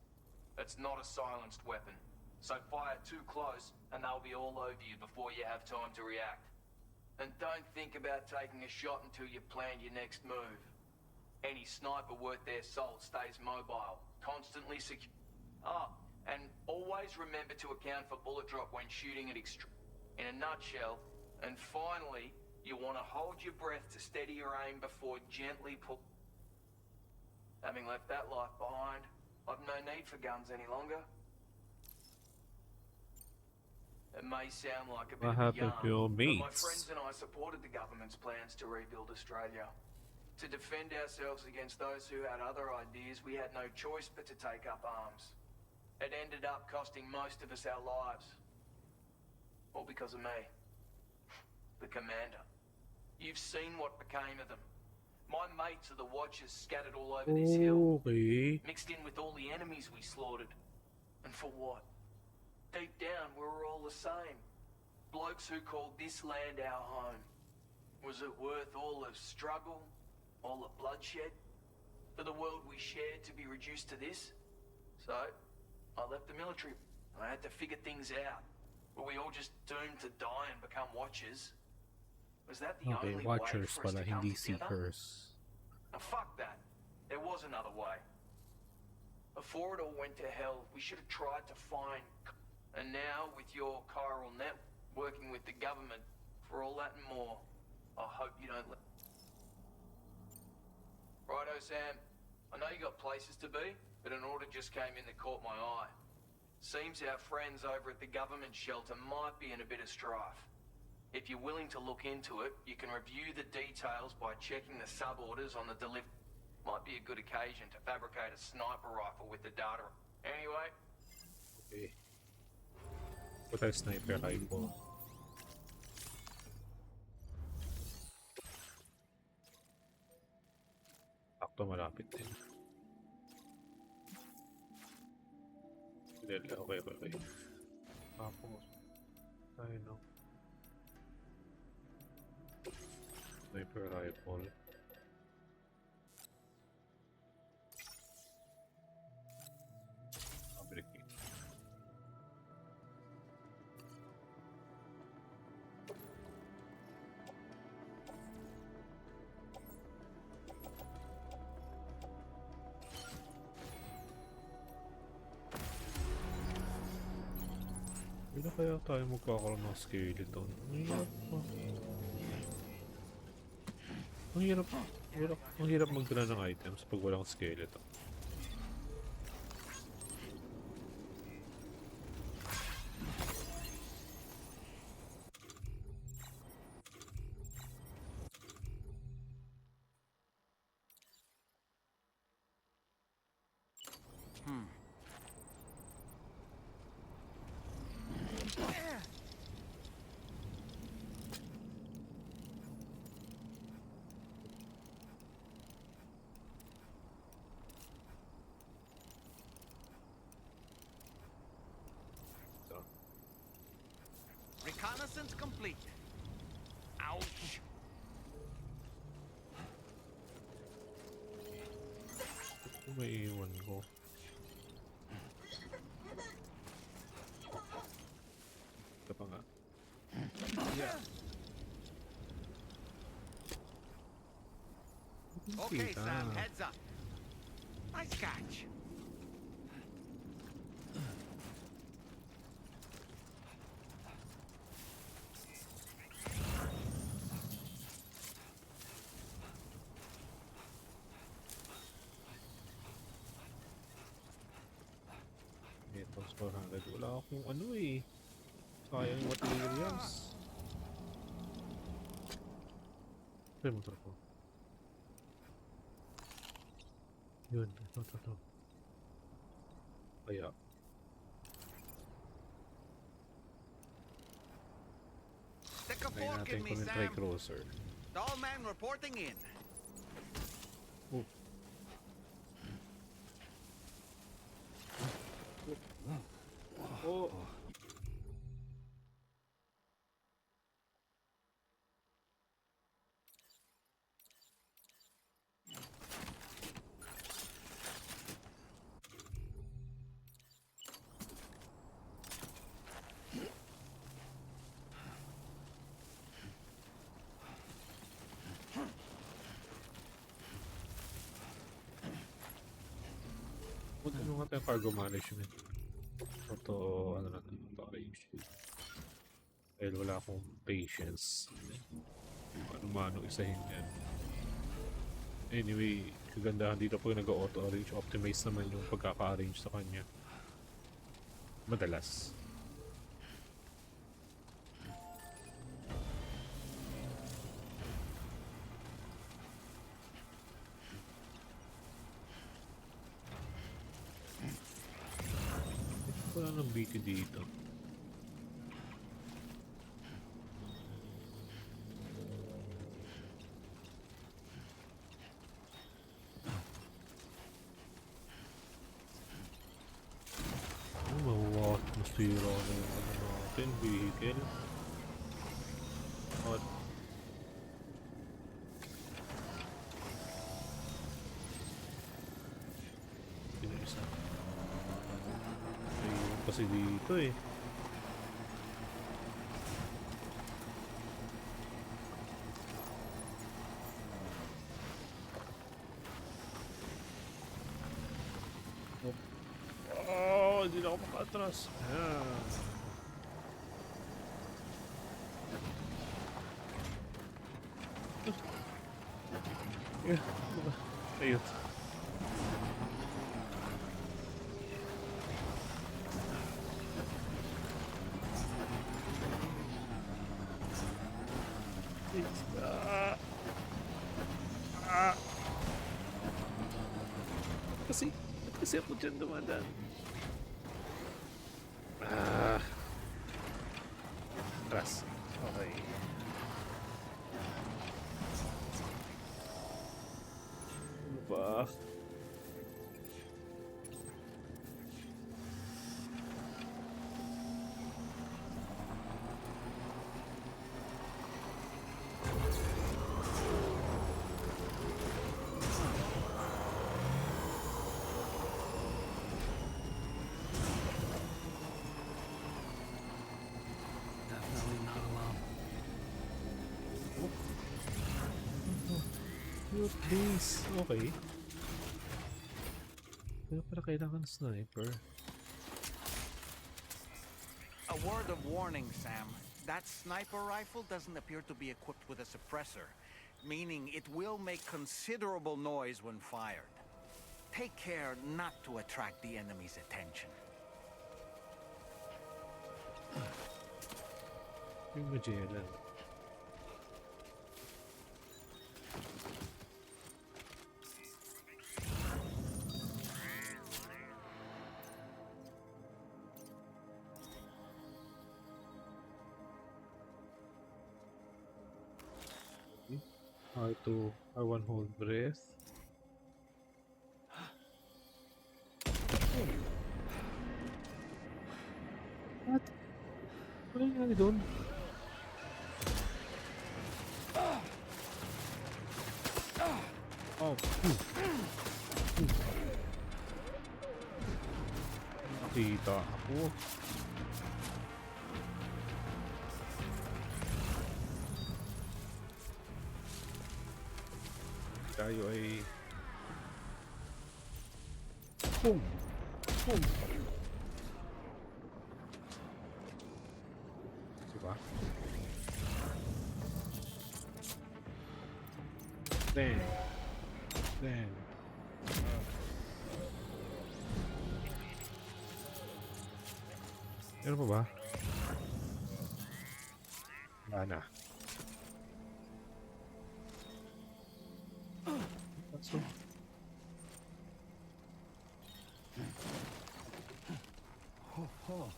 It's not a silenced weapon, so fire too close and they'll be all over you before you have time to react. And don't think about taking a shot until you've planned your next move. Any sniper worth their salt stays mobile, constantly secure. And always remember to account for bullet drop when shooting at in a nutshell. And finally, you want to hold your breath to steady your aim before gently pull. Having left that life behind, I've no need for guns any longer. It may sound like a bit What of a happened to your yarn, but my mates? friends and I supported the government's plans to rebuild Australia. To defend ourselves against those who had other ideas, we had no choice but to take up arms. It ended up costing most of us our lives. All because of me. The commander. You've seen what became of them. My mates are the Watchers scattered all over this hill. Okay. Mixed in with all the enemies we slaughtered. And for what? Deep down, we were all the same. Blokes who called this land our home. Was it worth all the struggle? All the bloodshed? For the world we shared to be reduced to this? So, I left the military. I had to figure things out. Were we all just doomed to die and become Watchers? Was that the Okay, only Watchers way for us pala, to come hindi together? Seekers. Now fuck that. There was another way. Before it all went to hell, we should have tried to find... And now, with your chiral net, working with the government, for all that and more, I hope you don't let... Righto, Sam. I know you got places to be, but an order just came in that caught my eye. Seems our friends over at the government shelter might be in a bit of strife. If you're willing to look into it, you can review the details by checking the sub-orders on the delivery. Might be a good occasion to fabricate a sniper rifle with the data. Anyway... Okay. What a sniper rifle. Sakto malapit din. Okay. Tapos, tayo no. Sniper rifle. Fabricate. Hindi na kaya tayo magkakaroon ng skeleton. Ang hirap pa. Ang hirap magdala ng items pag walang skeleton. Reconnaissance complete. Ouch. Ito may iwan ko. Ito pa nga. Yeah. Okay, Sam, heads up. Nice catch. Ito, 400. Wala akong ano eh. Sayang yung materials. Ito yung motor ko. Yun, ito. Kaya. Stick a Try fork natin in me, kung yung Sam. Tri-Crosser. Dollman reporting in. Oh. Oh. Ano nga tayo cargo management? Ito, ano na ito, arrange. Dahil wala akong patience. Ano-mano isahin yan. Anyway, kagandahan dito pag nag-auto-arrange, optimize naman yung pagkaka-arrange sa kanya. Madalas. Wala nang BT dito. Mawawa at masira na yung ano natin, vehicle. At pinisa. Ayun kasi dito eh. Oh, hindi na ako maka-atras. Ayan. Ayun. Kasi ako dyan dumadaan. Atras. Okay. Ano ba? Base. Okay. Pero para kailangan sniper. A word of warning, Sam. That sniper rifle doesn't appear to be equipped with a suppressor, meaning it will make considerable noise when fired. Take care not to attract the enemy's attention. Yung Magellan. R2, R1 hold breath. What? Ano nangyari doon? Oh. Nakita ako. Tayo ay boom. Boom. Diba? Bang. Bang. Ano pa ba? Wala na. So, Oh.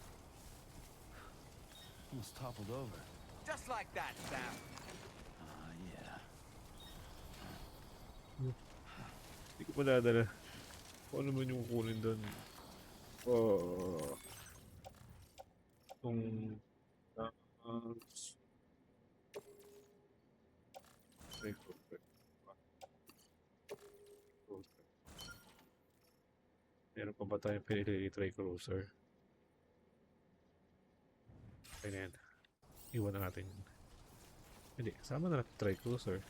Almost toppled over. Just like that, Sam. Yeah. hindi ko madadala. Kung ano man yung kunin doon. Itong meron pa ba tayong pinili try cruiser? Okay na yan. Iwan na natin. Hindi, sama na natin try cruiser.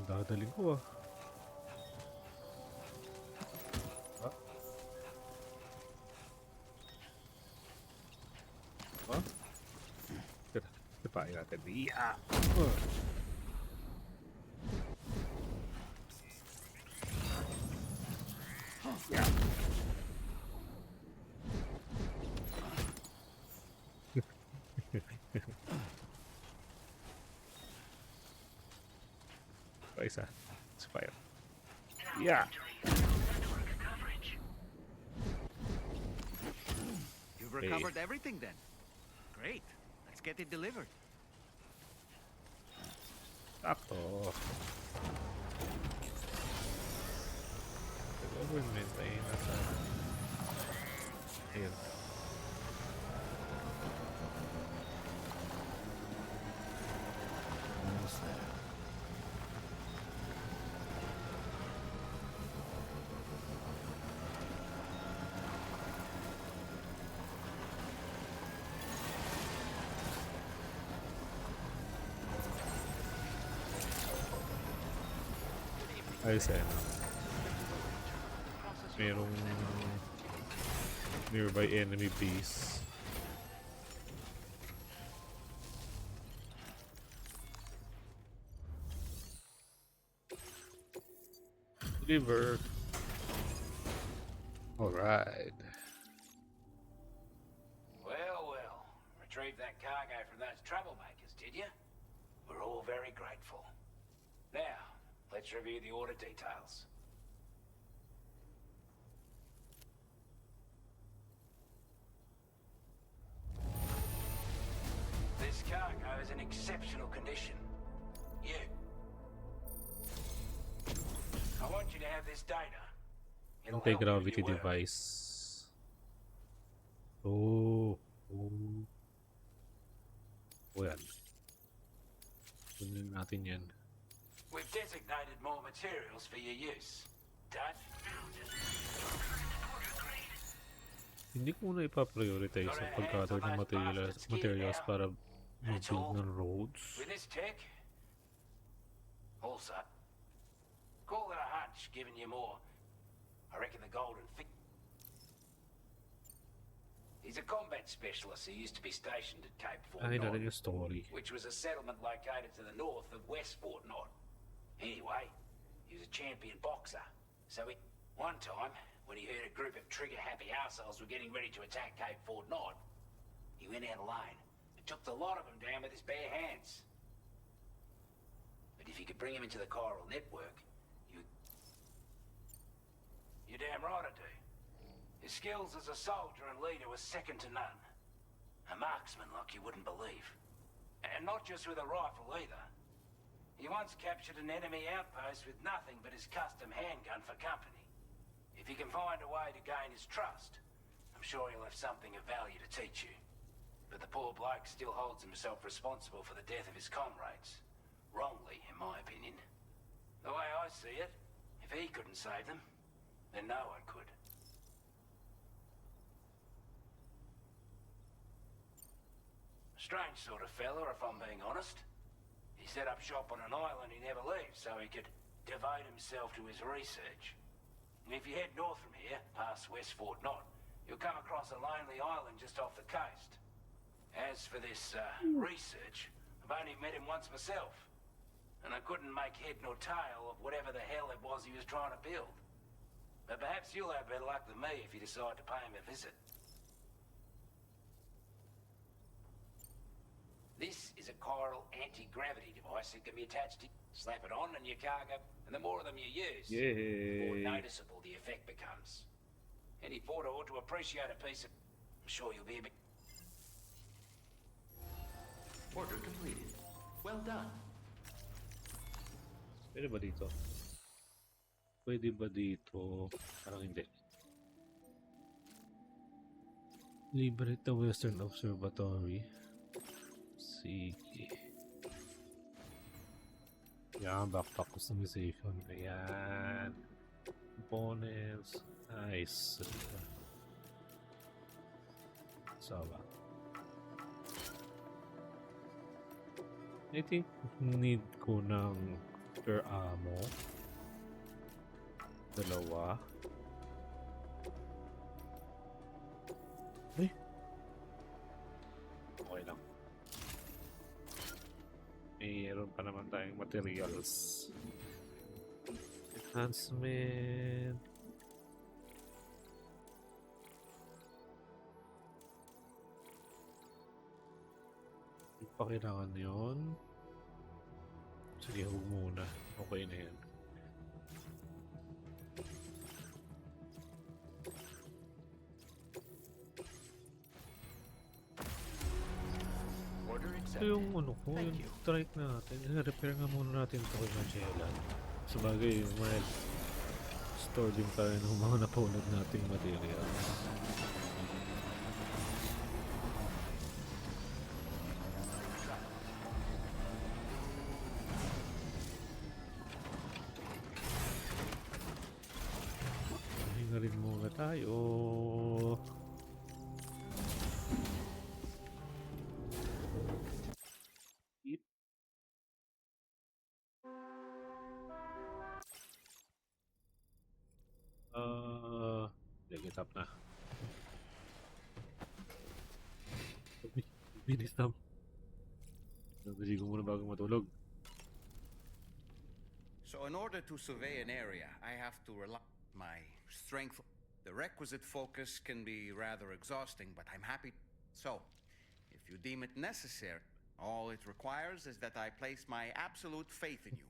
Dadaling ko ah. Tapain natin. Yeah! Yeah! Isa. Let's fire. Yeah! You've recovered everything then. Great. Let's get it delivered. Sakto. Government ay nasa... Ayan. Almost there. Ayos eh. Merong nearby enemy base. Deliver. Alright. Well. Retrieved that cargo from those troublemakers, did you? We're all very grateful. Now, let's review the order details. This cargo is in exceptional condition. You. I want you to have this data. It'll help you with Anti-gravity your work. device. Oh. Yan. Kunin natin yan. We've designated more materials for your use. Done? Hindi ko muna ipa-prioritize ang pag-gather ng materials para mag-build ng roads. With this tech, also, call it a hunch, giving you more. I reckon the golden fit. He's a combat specialist who used to be stationed at Cape Fort Ay, Knot, narin yung story. which was a settlement located to the north of West Fort Knot. Anyway, he was a champion boxer, so one time, when he heard a group of trigger-happy assholes were getting ready to attack Cape Fort Knot, he went out alone and took the lot of them down with his bare hands. But if you could bring him into the chiral network, you're damn right I do. His skills as a soldier and leader were second to none. A marksman like you wouldn't believe. And not just with a rifle either. He once captured an enemy outpost with nothing but his custom handgun for company. If you can find a way to gain his trust, I'm sure he'll have something of value to teach you. But the poor bloke still holds himself responsible for the death of his comrades. Wrongly, in my opinion. The way I see it, if he couldn't save them, then no one could. Strange sort of fella, if I'm being honest. He set up shop on an island he never leaves so he could devote himself to his research. And if you head north from here, past West Fort Knot, you'll come across a lonely island just off the coast. As for this research, I've only met him once myself. And I couldn't make head nor tail of whatever the hell it was he was trying to build. But perhaps you'll have better luck than me if you decide to pay him a visit. This is a chiral anti-gravity device that can be attached to... Slap it on and your cargo, and the more of them you use, the more noticeable the effect becomes. Any porter ought to appreciate a piece of... I'm sure you'll be a bit... Order completed. Well done. Pwede ba dito? Pwede ba dito? Parang hindi. Liberate the Western Observatory. Sige. Yan, backpack customization. Ayan. Components. Nice. Saba. I think need ko ng spare ammo. Dalawa. Eh? Okay lang. Mayroon pa naman tayong materials. Enhancement. Hindi pa kailangan yun. Sige, huwag muna. Okay na yan. Ito yung ano ko, yung trike natin. Repair nga muna natin ito kay Magellan. Sabagay, may store din tayo ng mga napulad nating materials. Hinga rin muna tayo. Get up na. Binis na. Nabili ko muna bago matulog. So in order to survey an area, I have to rely on my strength. The requisite focus can be rather exhausting, but I'm happy. So, if you deem it necessary, all it requires is that I place my absolute faith in you.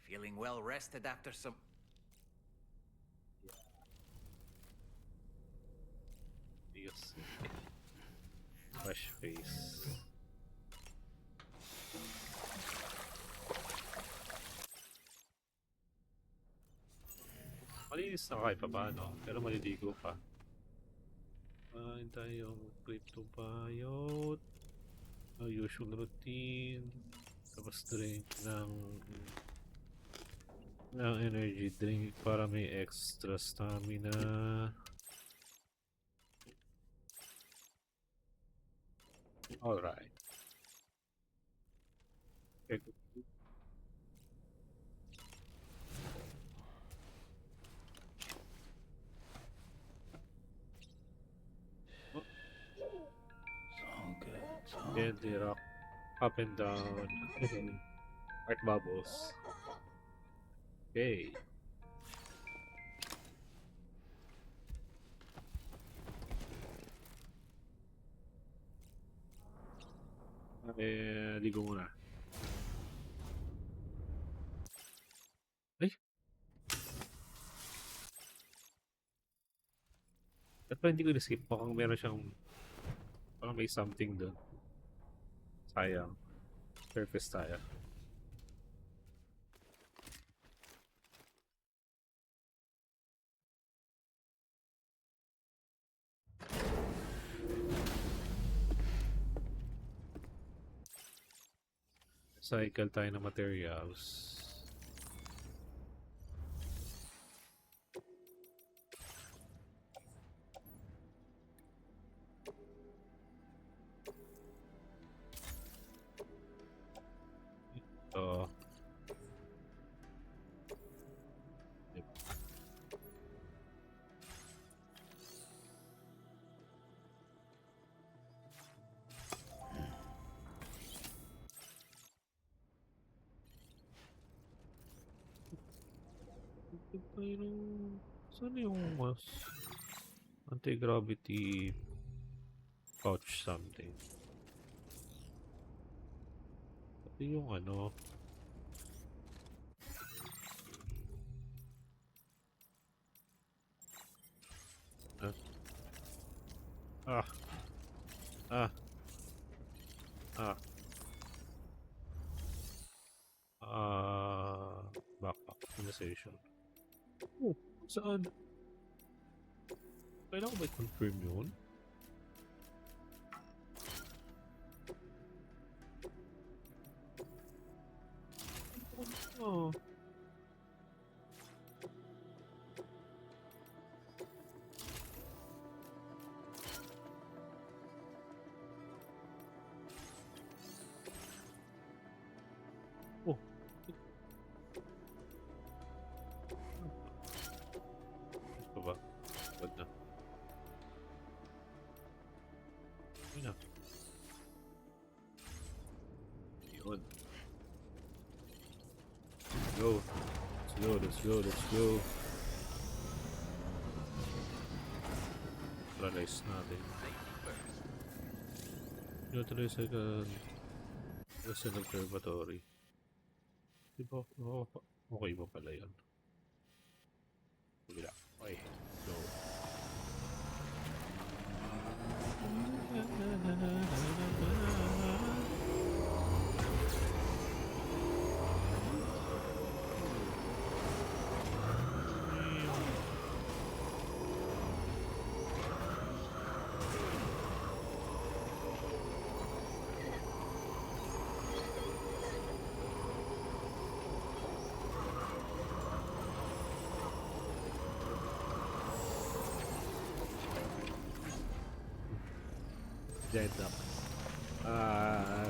Feeling well rested after some... Yes. Fresh face. Malinis na kahit pa paano, pero maliligo pa. Kain tayong crypto buyout. Usual routine. Tapos drink ng Ng energy drink para may extra stamina. Alright. Okay. And the rock up and down. Art bubbles. Okay. Ligo muna. Ay! Ba't ba hindi ko na-skip? Mukhang meron siyang... Parang may something doon. Sayang. Surface tayo. Cycle tayo ng materials. Ito. Saan yung mas anti-gravity pouch something? Pati yung ano. Ah. Ah. Ah. Backpack optimization. Oh, saan? Kailangan ba i-confirm yun? Oh. Oh. Ito ba? Wag na. Yun na. Yun. Let's go. Let's go. Let's go. Realize natin. Utilize sa observatory. Diba? Oh, okay ba pala yun? Kabila. Okay. Go. Giant Duck.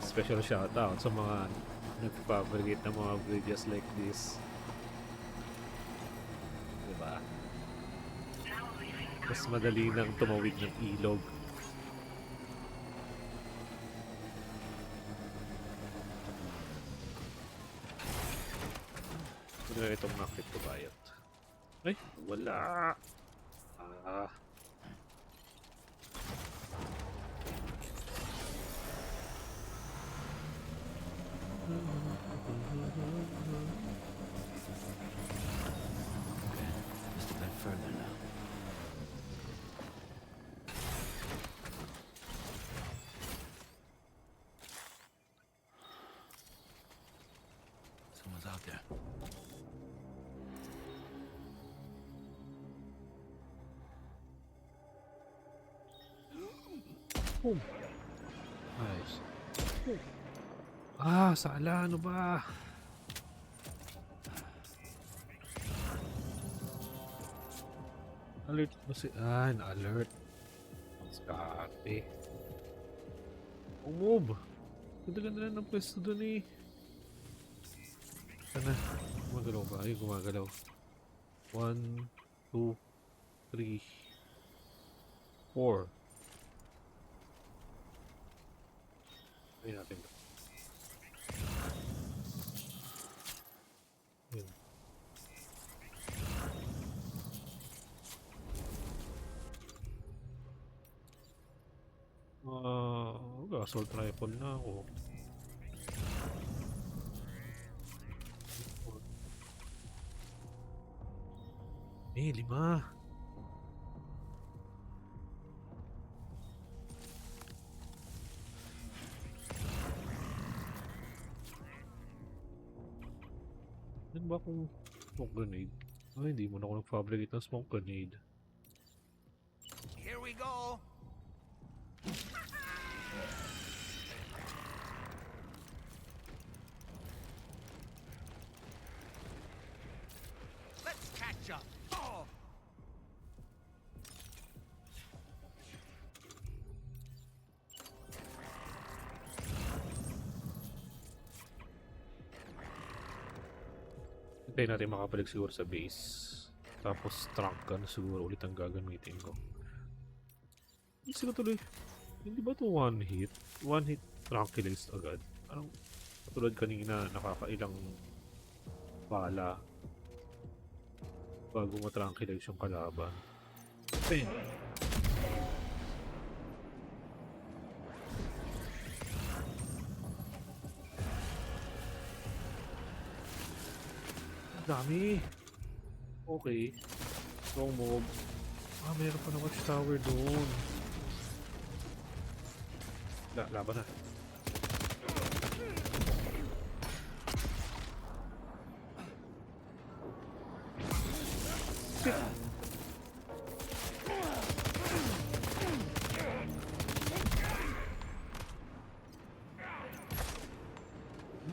Special shoutout sa mga nagpapabrigate ng mga bridges like this. Diba? Mas madali nang tumawid ng ilog. Ano na itong mga cryptobayot? Ay, wala! Just a bit further now. Someone's out there. Boom. Nice. Sala, ano ba? Alert ba si... Ah, na-alert. Skate. Move! Ganda-ganda na ng pwesto dun eh. Sana. Gumagalaw ba? Ay, gumagalaw. 1, 2, 3, 4. Ayun natin. Ayun. Assault rifle na ako. Eh, 5. Ano ba kung smoke grenade? Ay, hindi mo na ako nag-fabricate ng smoke grenade. Here we go. Let's catch up. Oh. Hintayin natin makabalik siguro sa base. Tapos trunk gun siguro ulit ang gagamitin ko. Kasi ko tuloy. Hindi ba ito one hit? One hit tranquilist agad. Anong katulad kanina nakakailang bala bago matranquilize yung kalaban. Bam! Dami. Okay. Strong mob. Ah, meron pa na watchtower doon. Laban na.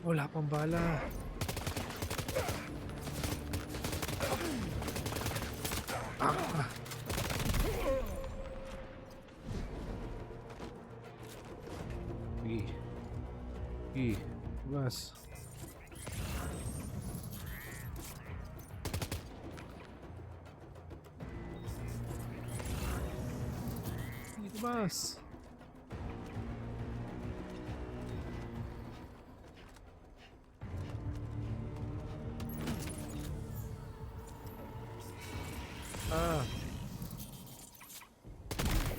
Wala pang bala. Mas. Mas. Ah.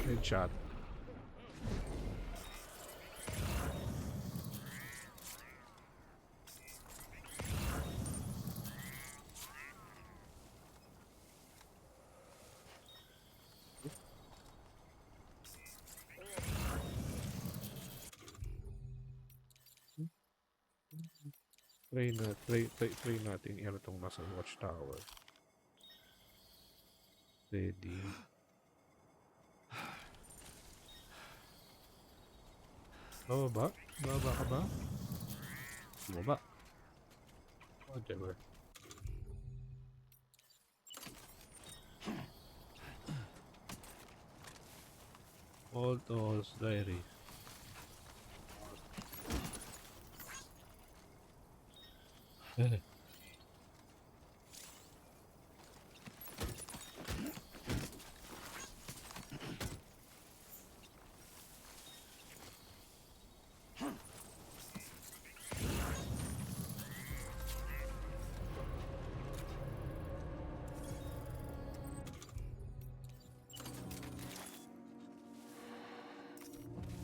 Headshot. Try natin ano itong nasa watchtower. Ready. Bababa? Bababa ka ba? Bababa. Whatever. Alto's diary.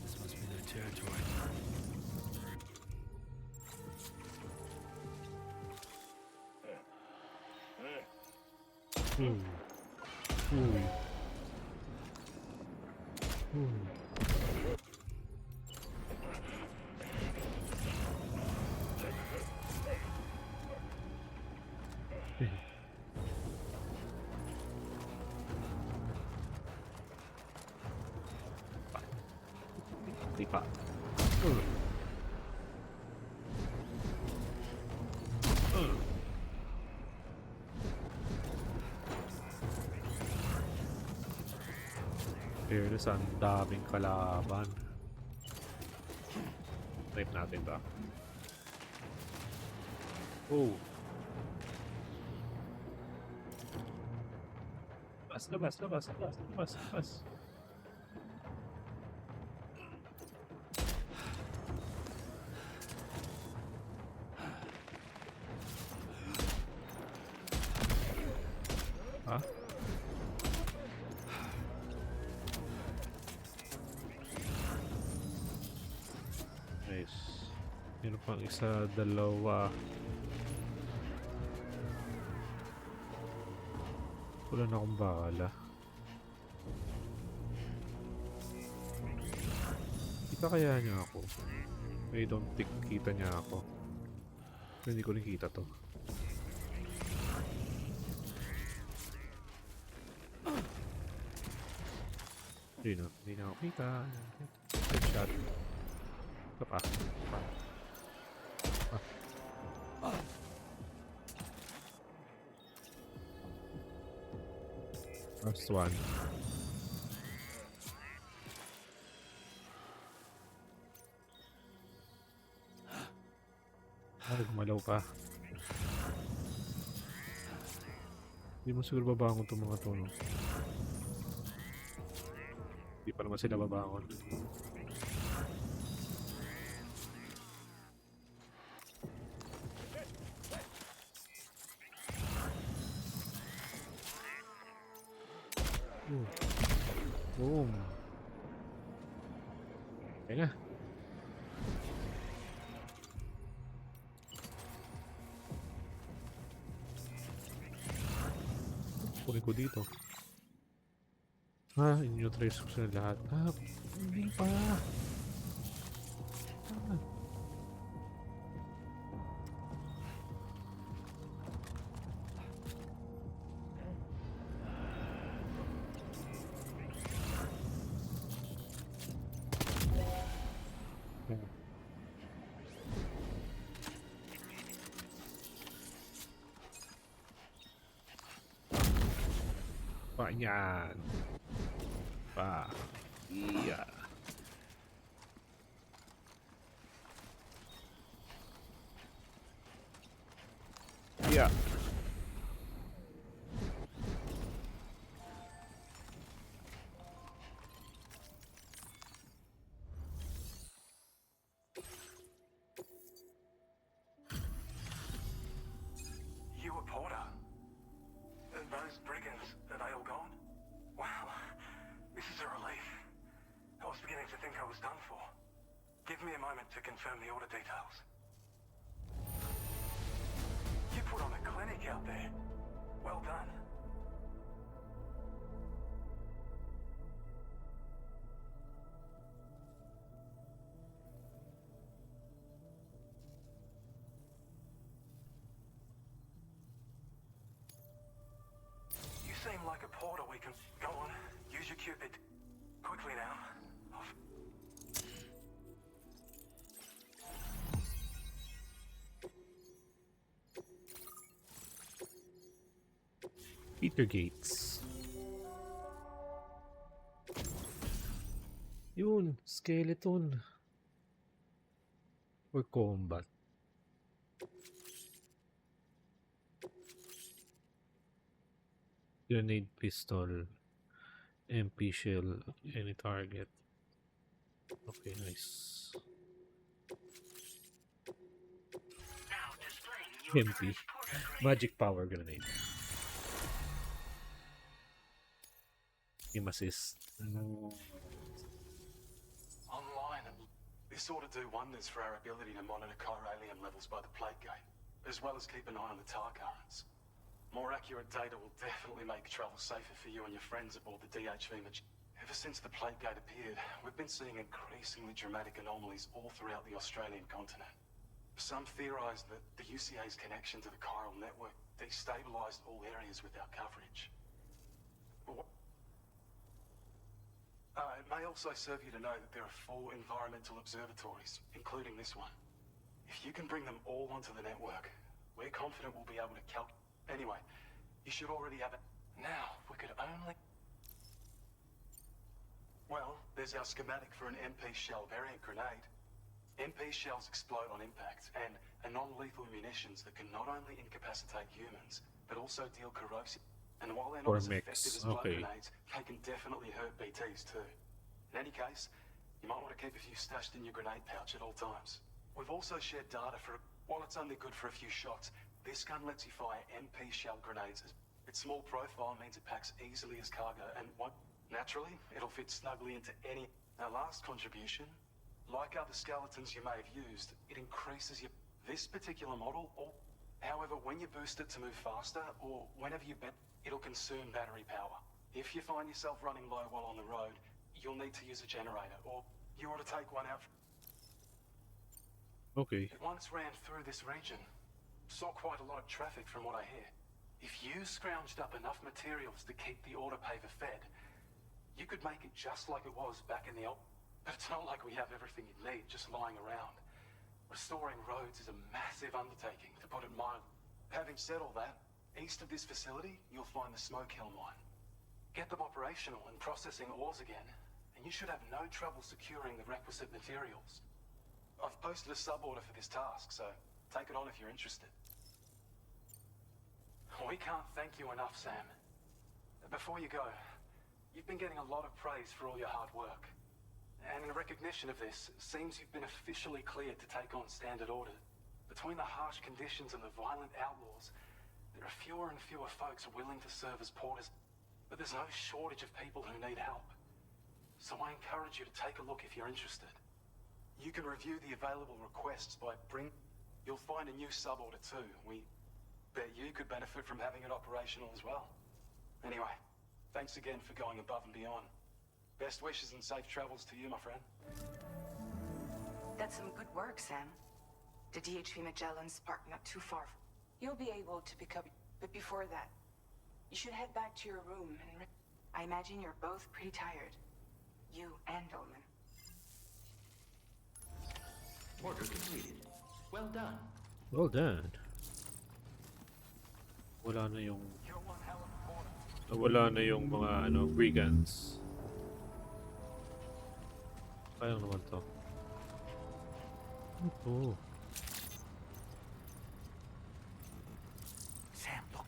This must be their territory. Di pa. Fairness, ang daming kalaban. Type natin ba? Oh. Labas. Ha? Nice. Meron pang isa, dalawa. Wala na akong bala. Kita kaya niya ako? I don't think kita niya ako. Hindi ko rin kita to. Hindi na ako kita. Headshot. Ito pa. First one. Gumalaw pa. Hindi mo siguro babangon itong mga to, no? Hindi pa naman sila babangon. Boom. Okay na. Kunin ko dito. In-neutralize ko sila lahat. Hindi pa. Yan. Pa. Iya. Iya. You a Porter? Those brigands, are they all gone? Wow, this is a relief. I was beginning to think I was done for. Give me a moment to confirm the order details. You put on a clinic out there. Well done. You seem like a porter we can... Go on, use your Cupid. Quickly now. Peter Gates. Yun, skeleton. For combat. Grenade pistol. MP shell. Any target. Okay, nice. MP. Magic power grenade. Team assist. Online, this ought to do wonders for our ability to monitor chiralium levels by the plague gate, as well as keep an eye on the tar currents. More accurate data will definitely make travel safer for you and your friends aboard the DHV. Ever since the plague gate appeared, we've been seeing increasingly dramatic anomalies all throughout the Australian continent. Some theorize that the UCA's connection to the chiral network destabilized all areas with our coverage. It may also serve you to know that there are 4 environmental observatories, including this one. If you can bring them all onto the network, we're confident we'll be able to Anyway, you should already have it. Now, we could only... Here's our schematic for an MP shell variant grenade. MP shells explode on impact and are non-lethal munitions that can not only incapacitate humans, but also deal corrosive. And while they're not as effective as blood grenades, they can definitely hurt BTs too. In any case, you might want to keep a few stashed in your grenade pouch at all times. We've also shared data for, while it's only good for a few shots, this gun lets you fire MP shell grenades. Its small profile means it packs easily as cargo, and naturally, it'll fit snugly into any. Our last contribution, like other skeletons you may have used, it increases your... This particular model, however, when you boost it to move faster, or whenever you it'll consume battery power. If you find yourself running low while on the road, you'll need to use a generator, or you ought to take one out. Okay. It once ran through this region. Saw quite a lot of traffic from what I hear. If you scrounged up enough materials to keep the autopaver fed, you could make it just like it was back in the old... But it's not like we have everything you need just lying around. Restoring roads is a massive undertaking, to put it mildly. Having said all that, east of this facility, you'll find the Smoke Hill mine. Get them operational and processing ores again, and you should have no trouble securing the requisite materials. I've posted a sub-order for this task, so take it on if you're interested. We can't thank you enough, Sam. Before you go, you've been getting a lot of praise for all your hard work. And in recognition of this, it seems you've been officially cleared to take on standard order. Between the harsh conditions and the violent outlaws, there are fewer and fewer folks willing to serve as porters. But there's no shortage of people who need help. So I encourage you to take a look if you're interested. You can review the available requests by You'll find a new sub-order too. We bet you could benefit from having it operational as well. Anyway, thanks again for going above and beyond. Best wishes and safe travels to you, my friend. That's some good work, Sam. The DHP Magellan's parked not too far. You'll be able to pick up... But before that, you should head back to your room and... I imagine you're both pretty tired. You and Dolman. Order completed. Well done. Well done. Wala na yung... Wala na yung mga brigands. Kaya naman to. Oh. Sam, look.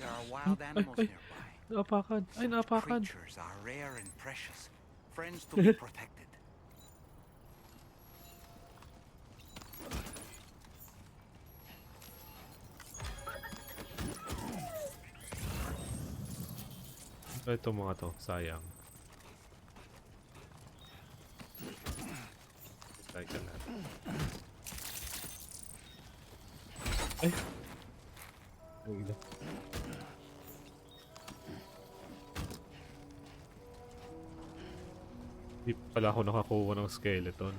There are wild animals nearby. Naapakan. Ay, naapakan. Creatures are rare and precious. Friends to be protected. Ito mga to, sayang. Teka natin. Ay! Ay, ila. Di pala ako nakakuha ng skeleton.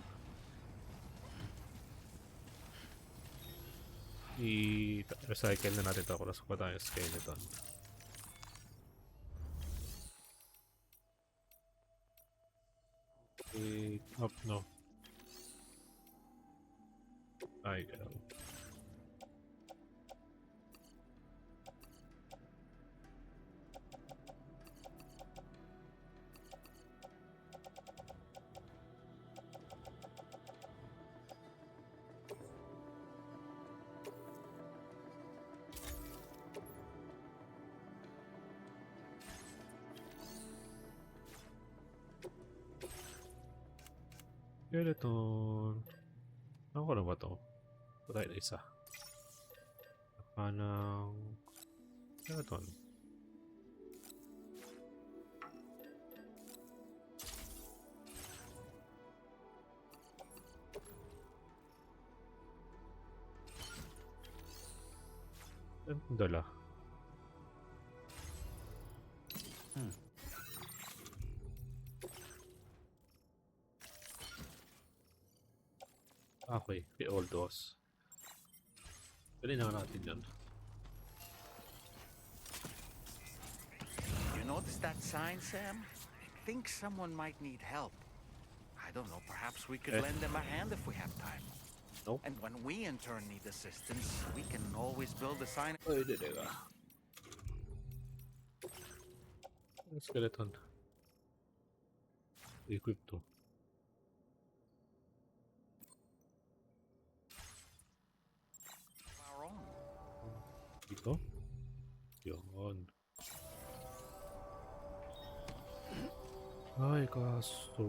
I-recycle na natin ito kung nasa pa tayo skeleton. Up, no. Ay, gano'n. Skeleton. Ako na ba ito? Patay na isa. Parang... Skeleton. Saan kong dala? Okay, kay Oldos. Pwede na natin yan. You notice that sign, Sam? I think someone might need help. I don't know, perhaps we could lend them a hand if we have time. Nope. And when we in turn need assistance, we can always build a sign. Pwede diba? Skeleton. Equip to. Our own. Ito? Yun. Ay, kaso.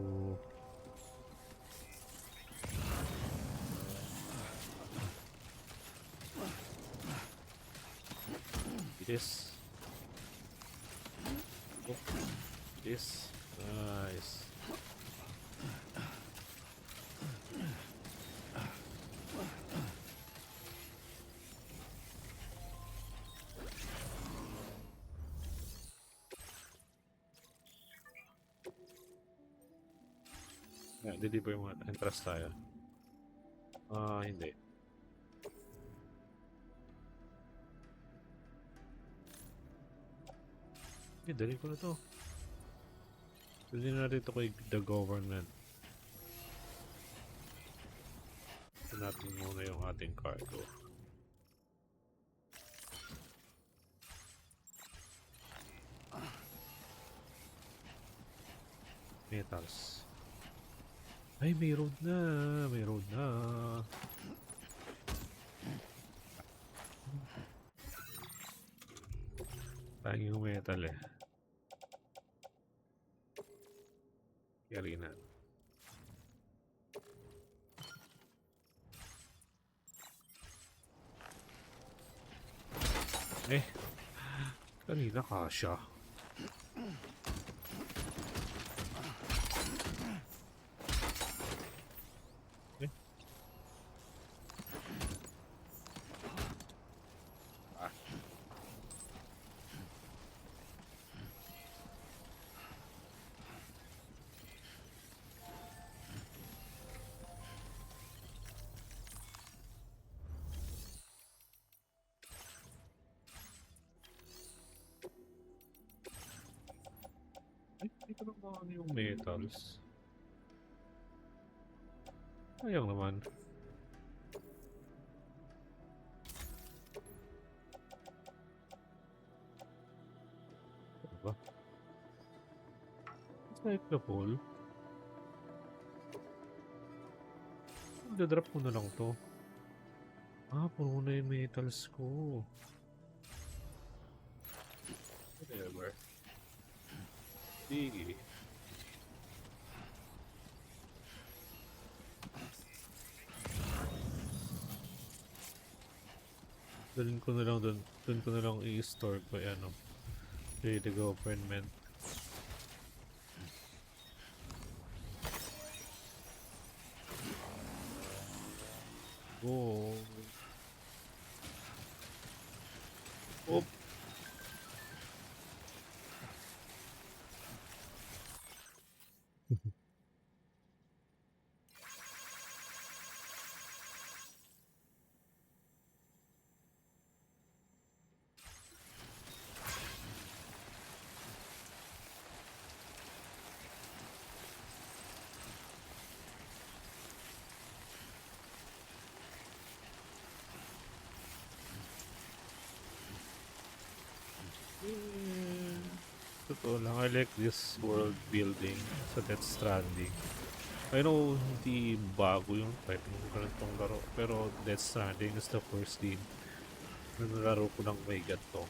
This. Oh, this. Nice. Deliver mo. Entrust tayo. Hindi. Dali ko na to. Dali na rito kay the government. Ito natin muna yung ating cargo. Metals. Ay, may road na. May road na. Tayong metal eh. Carry na. Kanina kasha. Hindi ko lang ano yung metals. Sayang naman. Ano ba? It's like the pool. Drop ko na lang to. Puno na yung metals ko. Whatever. Sige. Dalhin ko na lang doon. Doon ko na lang i-store ko yan. Kay the government. Oh. Oh. Totoo lang, I like this world building sa Death Stranding. I know hindi bago yung type ng ganitong laro, pero Death Stranding is the first game na nalaro ko ng may ganito.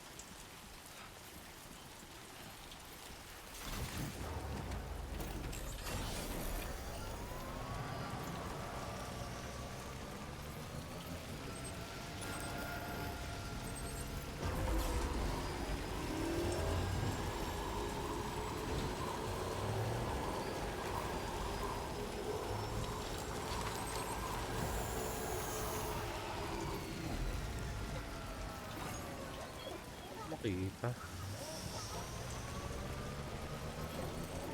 Makita.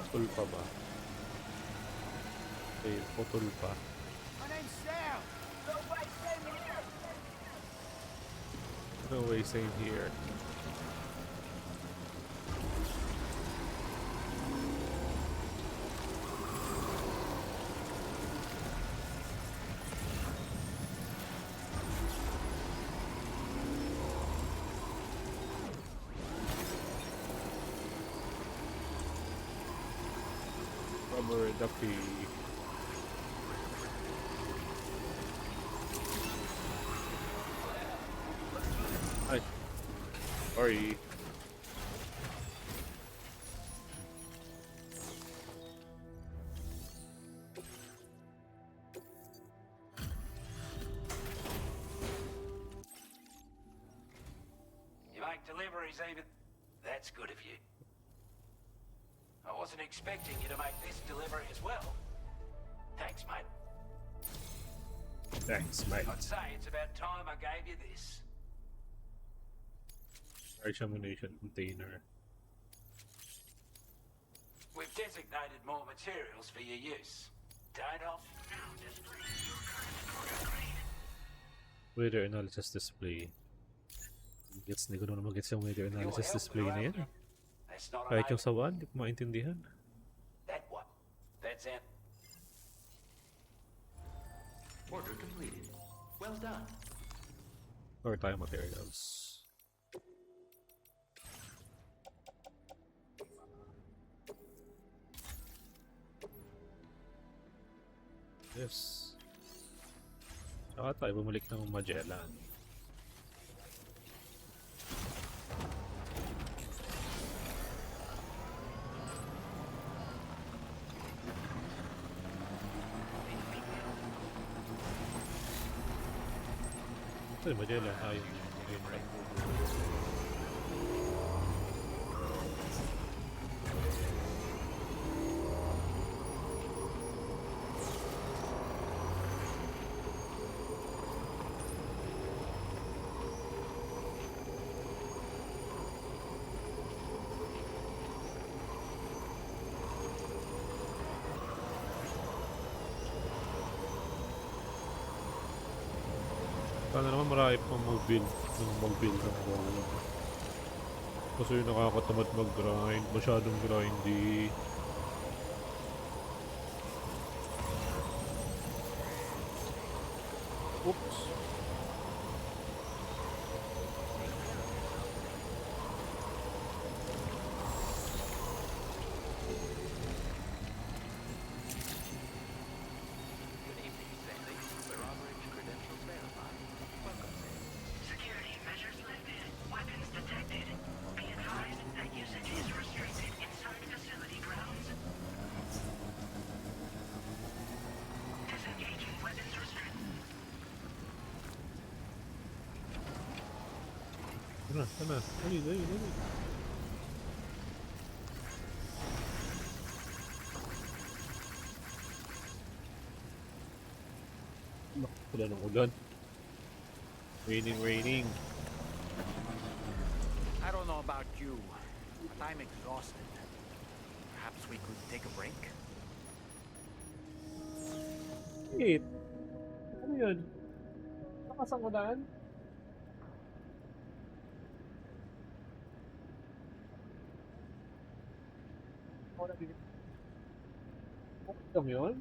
Putol pa ba? Okay, putol pa. My name's Sam. No way, same here. No way, same here. Cover the key. Ay. Sorry. You make deliveries even... That's good of you. I wasn't expecting you to make this delivery as well. Thanks, mate. Thanks, mate. I'd say it's about time I gave you this. Charge ammunition container. We've designated more materials for your use. Don't off. Weather analysis display. Gets, hindi ko naman mag-gets yung weather analysis display na yan. That's not Kahit yung sa one, hindi ko maintindihan. That one. That's it. Order completed. Well done. Or tayo materials. Yes. Saka tayo bumalik ng Magellan. Ito Magellan, ayun. Ayun right. Sana naman marami pang mag-build ng bawal. Kasi nakakatamad mag-grind, masyadong grindy. Oops. Security measures lifted. Weapons detected. Be advised that usage is restricted inside facility grounds. Disengaging weapons restricted. Sana. Dali. Wala ng ulan. Raining. I don't know about you, but I'm exhausted. Perhaps we could take a break? Wait. Ano yun? Nakasang ulan? Ano yun?